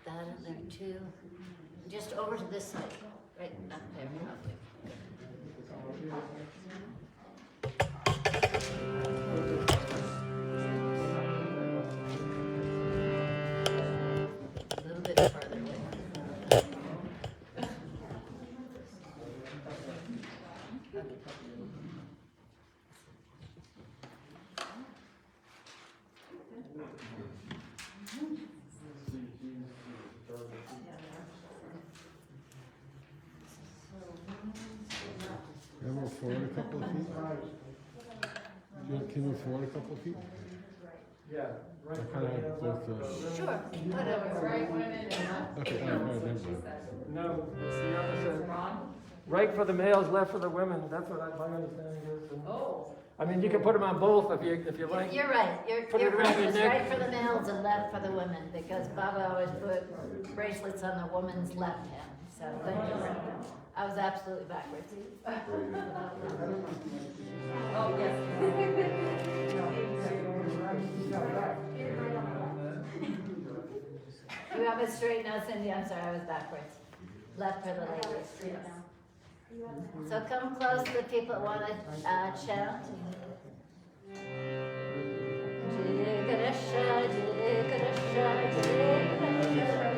that in there too? Just over to this side, right up there, probably. A little bit farther away. Can you move forward a couple of feet? Can you move forward a couple of feet? Yeah, right I for kind of the have left. both Sure, whatever. Right women and Okay, all right, never mind. No, it's the opposite. Right for the males, left for the women. That's what my understanding is. And, Oh. I mean, you can put them on both if you like. You're right, Put you're it around right, your it's neck. right for the males and left for the women, because Baba always put bracelets on the woman's left hand, so thank you. I was absolutely backwards. Oh, yes. You have it straight now, Cindy, I'm sorry, I was backwards. Left for the ladies. So come close to the people that want to chant. Jai Ganesha, Jai Ganesha, Jai Ganesha. Jai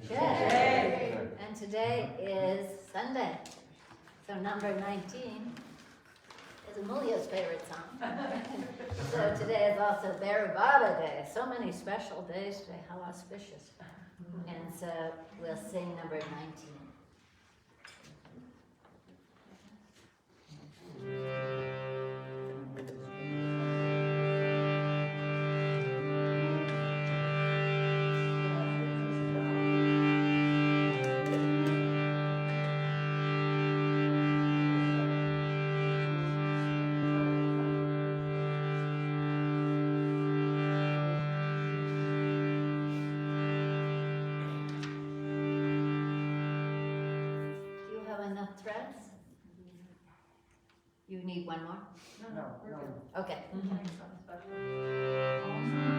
Jai. And today is Sunday. So number 19 is Amulya's favorite song. So today is also Baba Day. So many special days today. How auspicious. And so we'll sing number 19. Do you have enough threads? You need one more? No, we're good. Okay. Playing something special. Om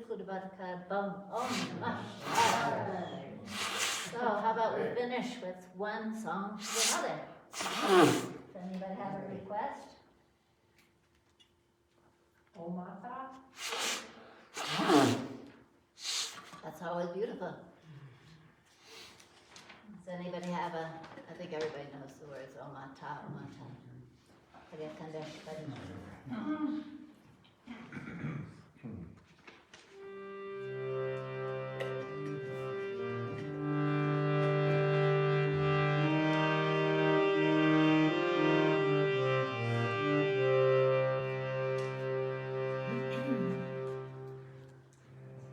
Kudabadaka Bum Om Namah Shivaya. So how about we finish with one song to another? Does anybody have a request? Oh, Mata? That's always beautiful. Does anybody have a, I think everybody knows the words Om Mata, Om Mata. Hare Kandesh, Hare.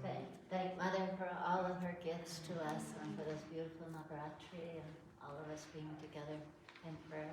Okay, thank Mother for all of her gifts to us and for this beautiful Navratri and all of us being together in prayer.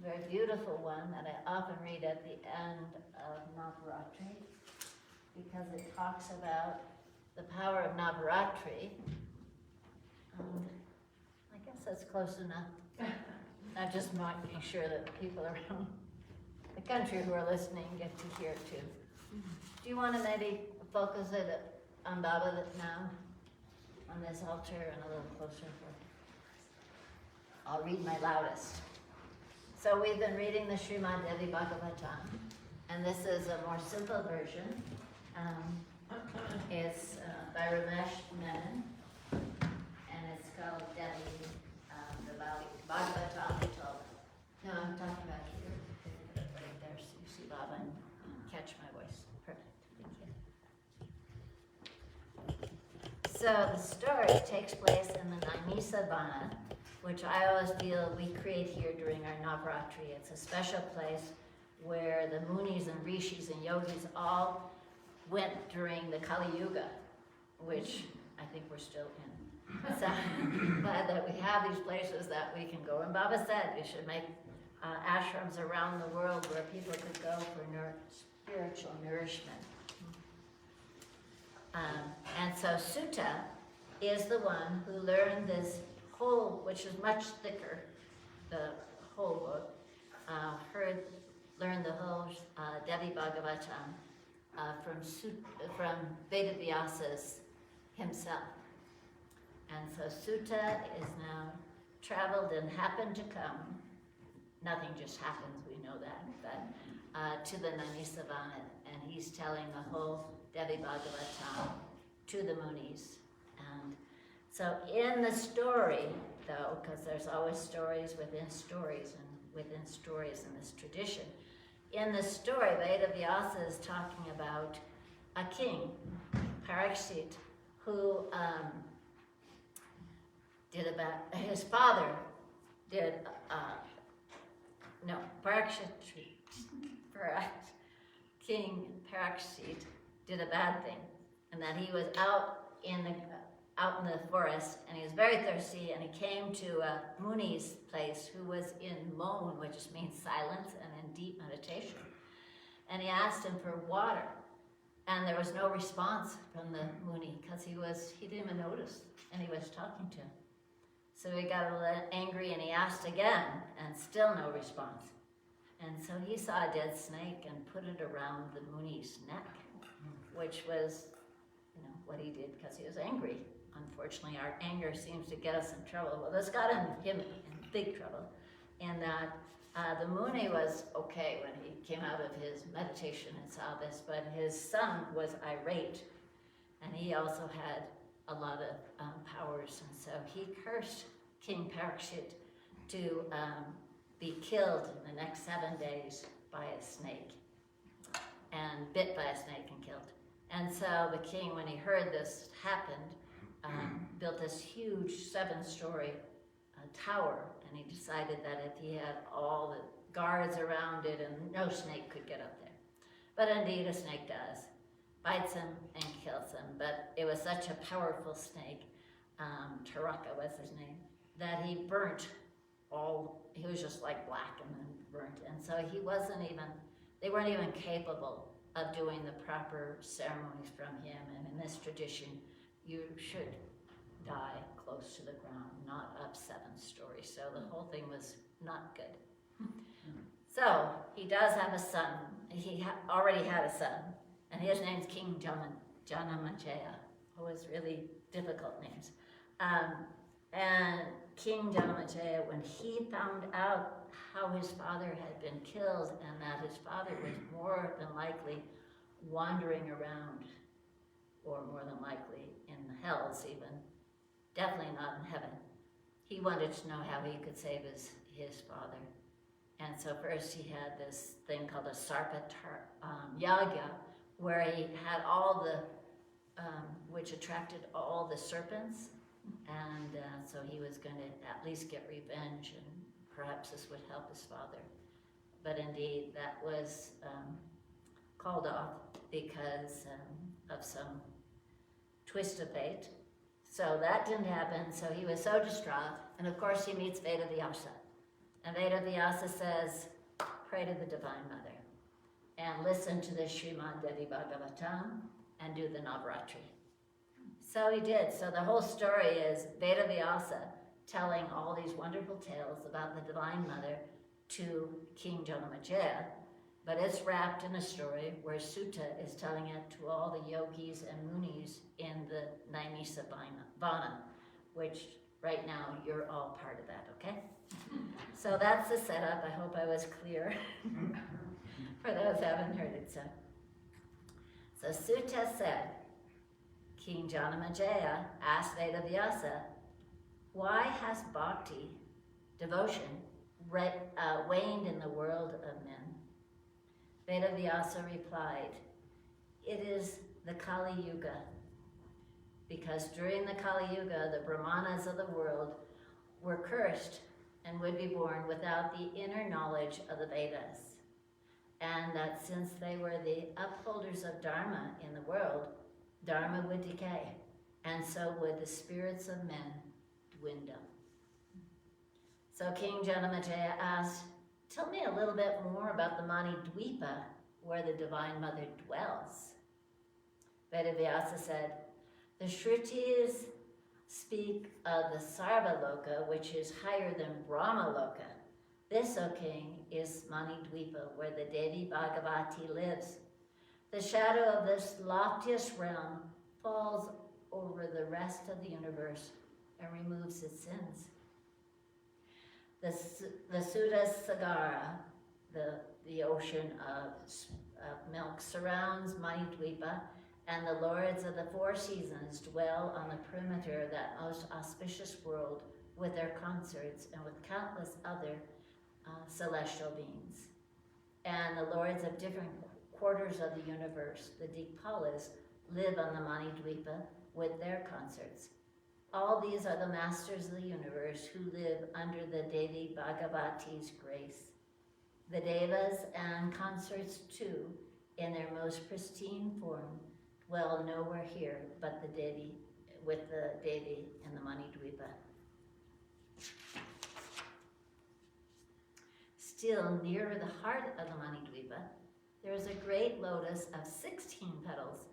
a very beautiful one that I often read at the end of Navratri, because it talks about the power of Navratri. I guess that's close enough. I'm just making sure that people around the country who are listening get to hear too. Do you want to maybe focus it on Baba now, on this altar, and a little closer? I'll read my loudest. So we've been reading the Srimad Devi Bhagavatam, and this is a more simple version. It's by Ramesh Menon, and it's called Devi, the Bhagavatam. No, I'm talking about here. Right there, so you see Baba and catch my voice. Perfect, thank you. So the story takes place in the Naimisa Vana, which I always feel we create here during our Navratri. It's a special place where the Munis and Rishis and Yogis all went during the Kali Yuga, which I think we're still in. So I'm glad that we have these places that we can go. And Baba said we should make ashrams around the world where people could go for spiritual nourishment. And so Sutta is the one who learned this whole, which is much thicker, the whole book, learned the whole Devi Bhagavatam from Vedavyasa himself. And so Sutta is now traveled and happened to come, nothing just happens, we know that, but to the Nanisavana, and he's telling the whole Devi Bhagavatam to the Munis. And so in the story, though, because there's always stories within stories and within stories in this tradition, in the story, Vedavyasa is talking about a king, Parikshit, who his father did, King Parikshit did a bad thing, and that he was out in the forest, and he was very thirsty, and he came to a Muni's place who was in Moan, which just means silence and in deep meditation. And he asked him for water, and there was no response from the Muni because he didn't even notice, and he was talking to him. So he got a little angry, and he asked again, and still no response. And so he saw a dead snake and put it around the Muni's neck, which was, what he did because he was angry. Unfortunately, our anger seems to get us in trouble. Well, this got him in big trouble, in that the Muni was okay when he came out of his meditation and saw this, but his son was irate, and he also had a lot of powers, and so he cursed King Parikshit to be killed in the next 7 days by a snake, and bit by a snake and killed. And so the king, when he heard this happened, built this huge 7-story tower, and he decided that if he had all the guards around it, and no snake could get up there. But indeed, a snake does. Bites him and kills him. But it was such a powerful snake, Taraka was his name, that he burnt he was just like black and then burnt. And so they weren't even capable of doing the proper ceremonies from him. And in this tradition, you should die close to the ground, not up 7 stories. So the whole thing was not good. So he does have a son. He already had a son, and his name's King Janamejaya, who was really difficult names. And King Janamejaya, when he found out how his father had been killed and that his father was more than likely wandering around, or more than likely in the hells even, definitely not in heaven, he wanted to know how he could save his father. And so first he had this thing called a Sarpa Yagya, where he had all which attracted all the serpents, and so he was going to at least get revenge, and perhaps this would help his father. But indeed, that was called off because of some twist of fate. So that didn't happen, so he was so distraught, and of course he meets Vedavyasa. And Vedavyasa says, pray to the Divine Mother and listen to the Srimad Devi Bhagavatam and do the Navratri. So he did. So the whole story is Vedavyasa telling all these wonderful tales about the Divine Mother to King Janamejaya, but it's wrapped in a story where Sutta is telling it to all the yogis and munis in the Naimisa Vana, which right now you're all part of that, okay? So that's the setup. I hope I was clear for those who haven't heard it. So Sutta said, King Janamejaya asked Vedavyasa, why has bhakti, devotion, waned in the world of men? Vedavyasa replied, it is the Kali Yuga, because during the Kali Yuga, the Brahmanas of the world were cursed and would be born without the inner knowledge of the Vedas. And that since they were the upholders of Dharma in the world, Dharma would decay, and so would the spirits of men dwindle. So King Janamejaya asked, tell me a little bit more about the Mani Dvipa, where the Divine Mother dwells. Vedavyasa said, the Shrutis speak of the Sarvaloka, which is higher than Brahmaloka. This, O king, is Mani Dvipa, where the Devi Bhagavati lives. The shadow of this loftiest realm falls over the rest of the universe and removes its sins. The Sudha Sagara, the ocean of milk, surrounds Mani Dvipa, and the lords of the four seasons dwell on the perimeter of that most auspicious world with their concerts and with countless other celestial beings. And the lords of different quarters of the universe, the Dikpalas, live on the Mani Dvipa with their concerts. All these are the masters of the universe who live under the Devi Bhagavati's grace. The Devas and consorts too, in their most pristine form, dwell nowhere here but the Devi, with the Devi in the Mani Dvipa. Still nearer the heart of the Mani Dvipa, there is a great lotus of 16 petals,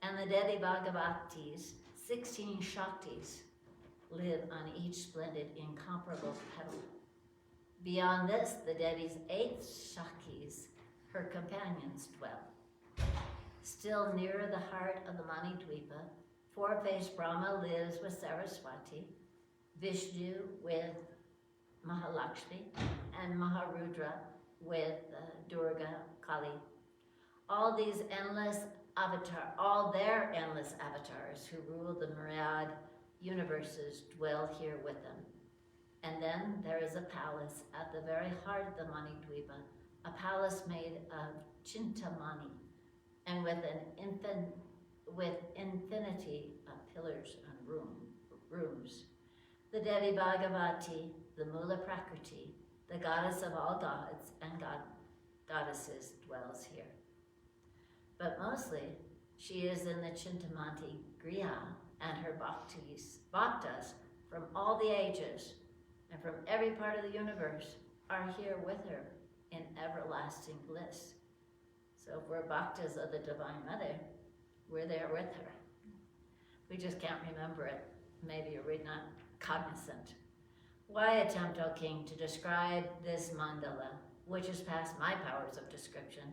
and the Devi Bhagavatis, 16 Shaktis, live on each splendid, incomparable petal. Beyond this, the Devi's 8 Shaktis, her companions, dwell. Still nearer the heart of the Mani Dvipa, four-faced Brahma lives with Saraswati, Vishnu with Mahalakshmi, and Maharudra with Durga Kali. All their endless avatars who rule the myriad universes dwell here with them. And then there is a palace at the very heart of the Mani Dvipa, a palace made of Chintamani, and with infinity of pillars and rooms. The Devi Bhagavati, the Mula Prakriti, the goddess of all gods and goddesses, dwells here. But mostly, she is in the Chintamani Griha, and her bhaktas from all the ages and from every part of the universe are here with her in everlasting bliss. So if we're bhaktas of the Divine Mother, we're there with her. We just can't remember it. Maybe we're not cognizant. Why attempt, O king, to describe this mandala, which is past my powers of description,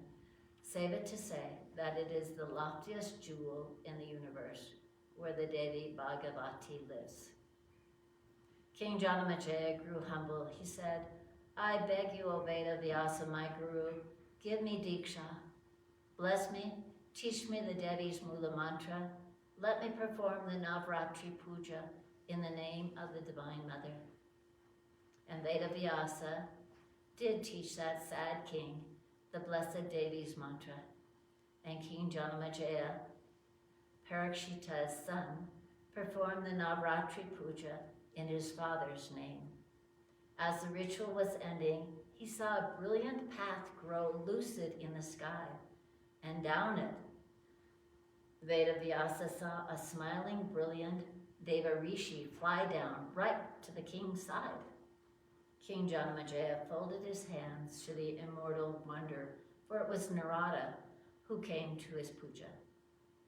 save it to say that it is the loftiest jewel in the universe, where the Devi Bhagavati lives. King Janamejaya grew humble. He said, I beg you, O Vedavyasa, my guru, give me Diksha. Bless me, teach me the Devi's Mula Mantra. Let me perform the Navratri Puja in the name of the Divine Mother. And Vedavyasa did teach that sad king the blessed Devi's mantra. And King Janamejaya, Parikshita's son, performed the Navratri Puja in his father's name. As the ritual was ending, he saw a brilliant path grow lucid in the sky, and down it, Vedavyasa saw a smiling, brilliant Deva Rishi fly down right to the king's side. King Janamejaya folded his hands to the immortal wonder, for it was Narada who came to his puja.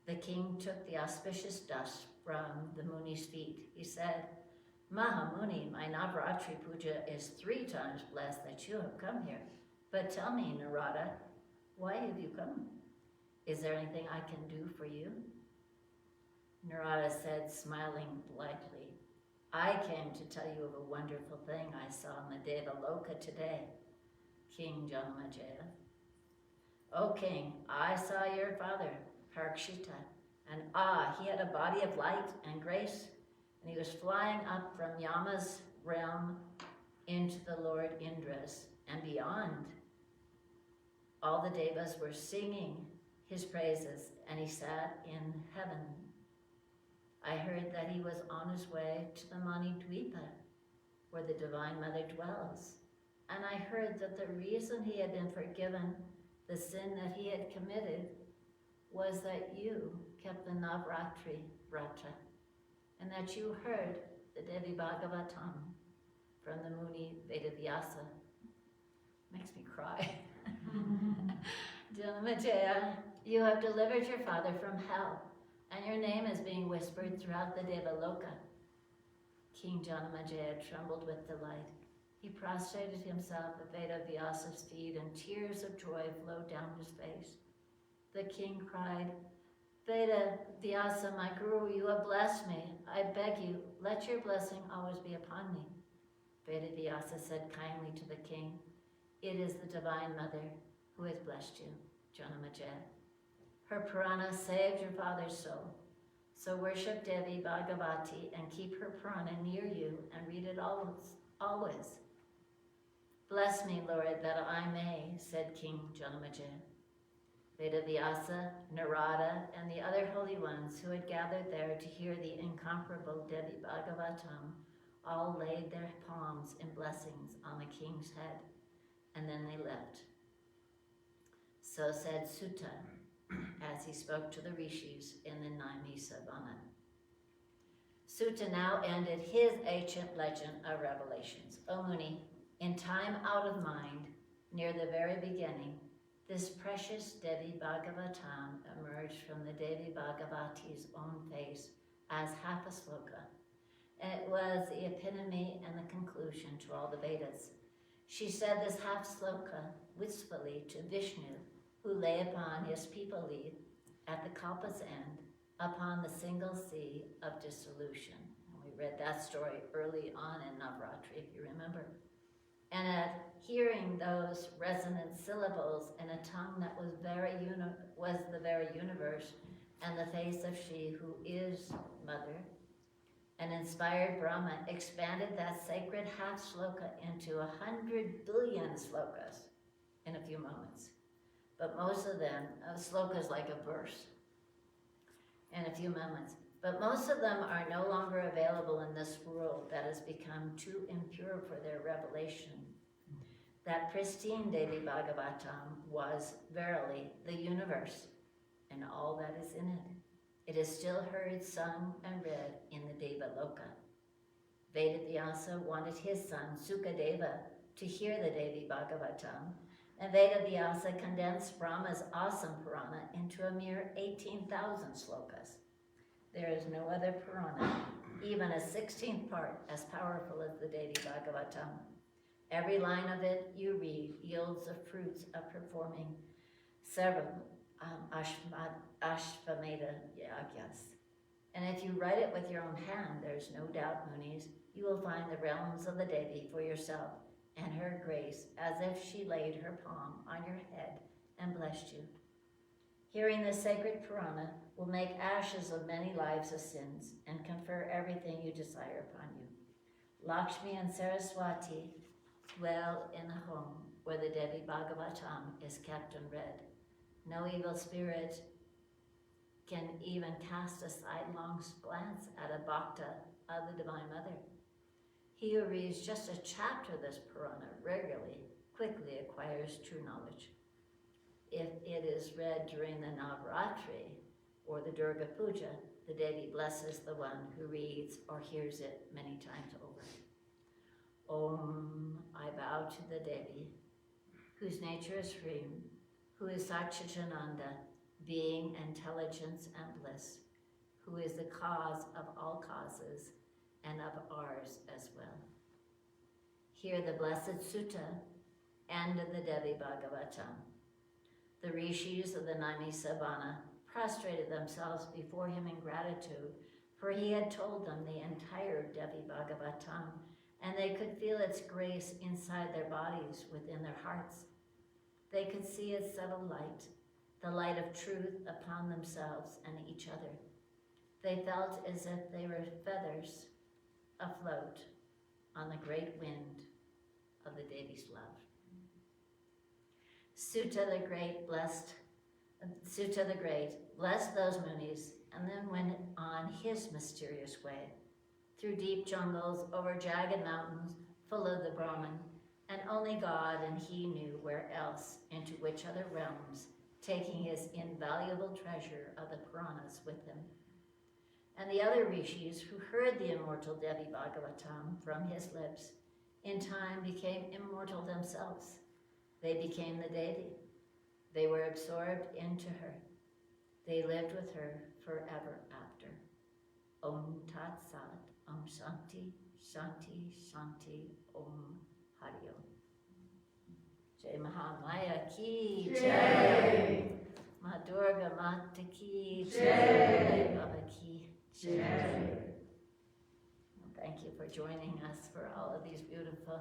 The king took the auspicious dust from the Muni's feet. He said, Mahamuni, my Navratri puja is 3 times blessed that you have come here. But tell me, Narada, why have you come? Is there anything I can do for you? Narada said, smiling blithely, I came to tell you of a wonderful thing I saw in the Devaloka today. King Janamejaya. O king, I saw your father, Parikshita, and he had a body of light and grace, and he was flying up from Yama's realm into the Lord Indra's and beyond. All the devas were singing his praises, and he sat in heaven. I heard that he was on his way to the Mani Dvipa, where the Divine Mother dwells. And I heard that the reason he had been forgiven the sin that he had committed was that you kept the Navratri Vrata, and that you heard the Devi Bhagavatam from the Muni Vedavyasa. Makes me cry. Janamejaya, you have delivered your father from hell, and your name is being whispered throughout the Devaloka. King Janamejaya trembled with delight. He prostrated himself at Vedavyasa's feet, and tears of joy flowed down his face. The king cried, Vedavyasa, my guru, you have blessed me. I beg you, let your blessing always be upon me. Vedavyasa said kindly to the king, it is the Divine Mother who has blessed you, Janamejaya. Her Purana saved your father's soul. So worship Devi Bhagavati and keep her Purana near you and read it always. Bless me, Lord, that I may, said King Janamejaya. Vedavyasa, Narada, and the other holy ones who had gathered there to hear the incomparable Devi Bhagavatam all laid their palms in blessings on the king's head, and then they left. So said Sutta, as he spoke to the rishis in the Naimisavana. Sutta now ended his ancient legend of revelations. O Muni, in time out of mind, near the very beginning, this precious Devi Bhagavatam emerged from the Devi Bhagavati's own face as half a sloka, and it was the epitome and the conclusion to all the Vedas. She said this half sloka wistfully to Vishnu, who lay upon his Pipali at the Kalpa's end, upon the single sea of dissolution. And we read that story early on in Navratri, if you remember. And at hearing those resonant syllables in a tongue that was the very universe, and the face of she who is Mother, an inspired Brahma expanded that sacred half sloka into 100 billion slokas in a few moments. But most of them, a sloka is like a verse in a few moments. But most of them are no longer available in this world that has become too impure for their revelation. That pristine Devi Bhagavatam was verily the universe and all that is in it. It is still heard, sung, and read in the Devaloka. Vedavyasa wanted his son, Sukadeva, to hear the Devi Bhagavatam, and Vedavyasa condensed Brahma's awesome Purana into a mere 18,000 slokas. There is no other Purana, even a 16th part, as powerful as the Devi Bhagavatam. Every line of it you read yields the fruits of performing several Ashvamedha yagyas. And if you write it with your own hand, there's no doubt, Munis, you will find the realms of the Devi for yourself and her grace as if she laid her palm on your head and blessed you. Hearing the sacred Purana will make ashes of many lives of sins and confer everything you desire upon you. Lakshmi and Saraswati dwell in a home where the Devi Bhagavatam is kept and read. No evil spirit can even cast a sidelong glance at a bhakta of the Divine Mother. He who reads just a chapter of this Purana regularly, quickly acquires true knowledge. If it is read during the Navratri or the Durga Puja, the Devi blesses the one who reads or hears it many times over. Om, I bow to the Devi, whose nature is free, who is Satchitananda, being, intelligence, and bliss, who is the cause of all causes and of ours as well. Hear the blessed sutta and the Devi Bhagavatam. The rishis of the Namisabana prostrated themselves before him in gratitude, for he had told them the entire Devi Bhagavatam, and they could feel its grace inside their bodies, within their hearts. They could see its subtle light, the light of truth upon themselves and each other. They felt as if they were feathers afloat on the great wind of the Devi's love. Sutta the Great blessed those Munis, and then went on his mysterious way, through deep jungles, over jagged mountains, full of the Brahman, and only God and he knew where else, into which other realms, taking his invaluable treasure of the Puranas with him. And the other rishis who heard the immortal Devi Bhagavatam from his lips, in time became immortal themselves. They became the Devi. They were absorbed into her. They lived with her forever after. Om Tat Sat, Om Shanti, Shanti, Shanti, Om Hari Om. Jai Mahamaya ki Jai. Ma Durga Mata ki Jai. Baba ki Jai. Thank you for joining us for all of these beautiful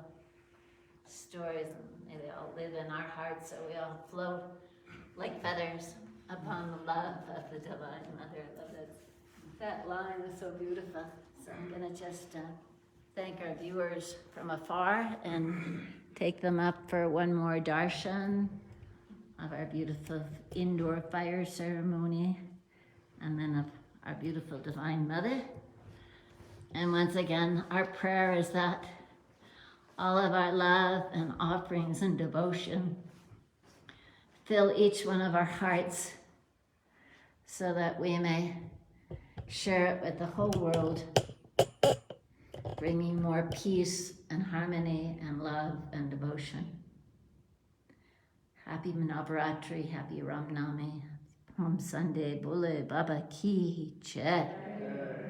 stories. May they all live in our hearts so we all float like feathers upon the love of the Divine Mother. I love that line is so beautiful. So I'm going to just thank our viewers from afar and take them up for one more darshan of our beautiful indoor fire ceremony, and then of our beautiful Divine Mother. And once again, our prayer is that all of our love and offerings and devotion fill each one of our hearts so that we may share it with the whole world, bringing more peace and harmony and love and devotion. Happy Navratri, happy Ram Nami, Palm Sunday, Bole Baba Ki Jai.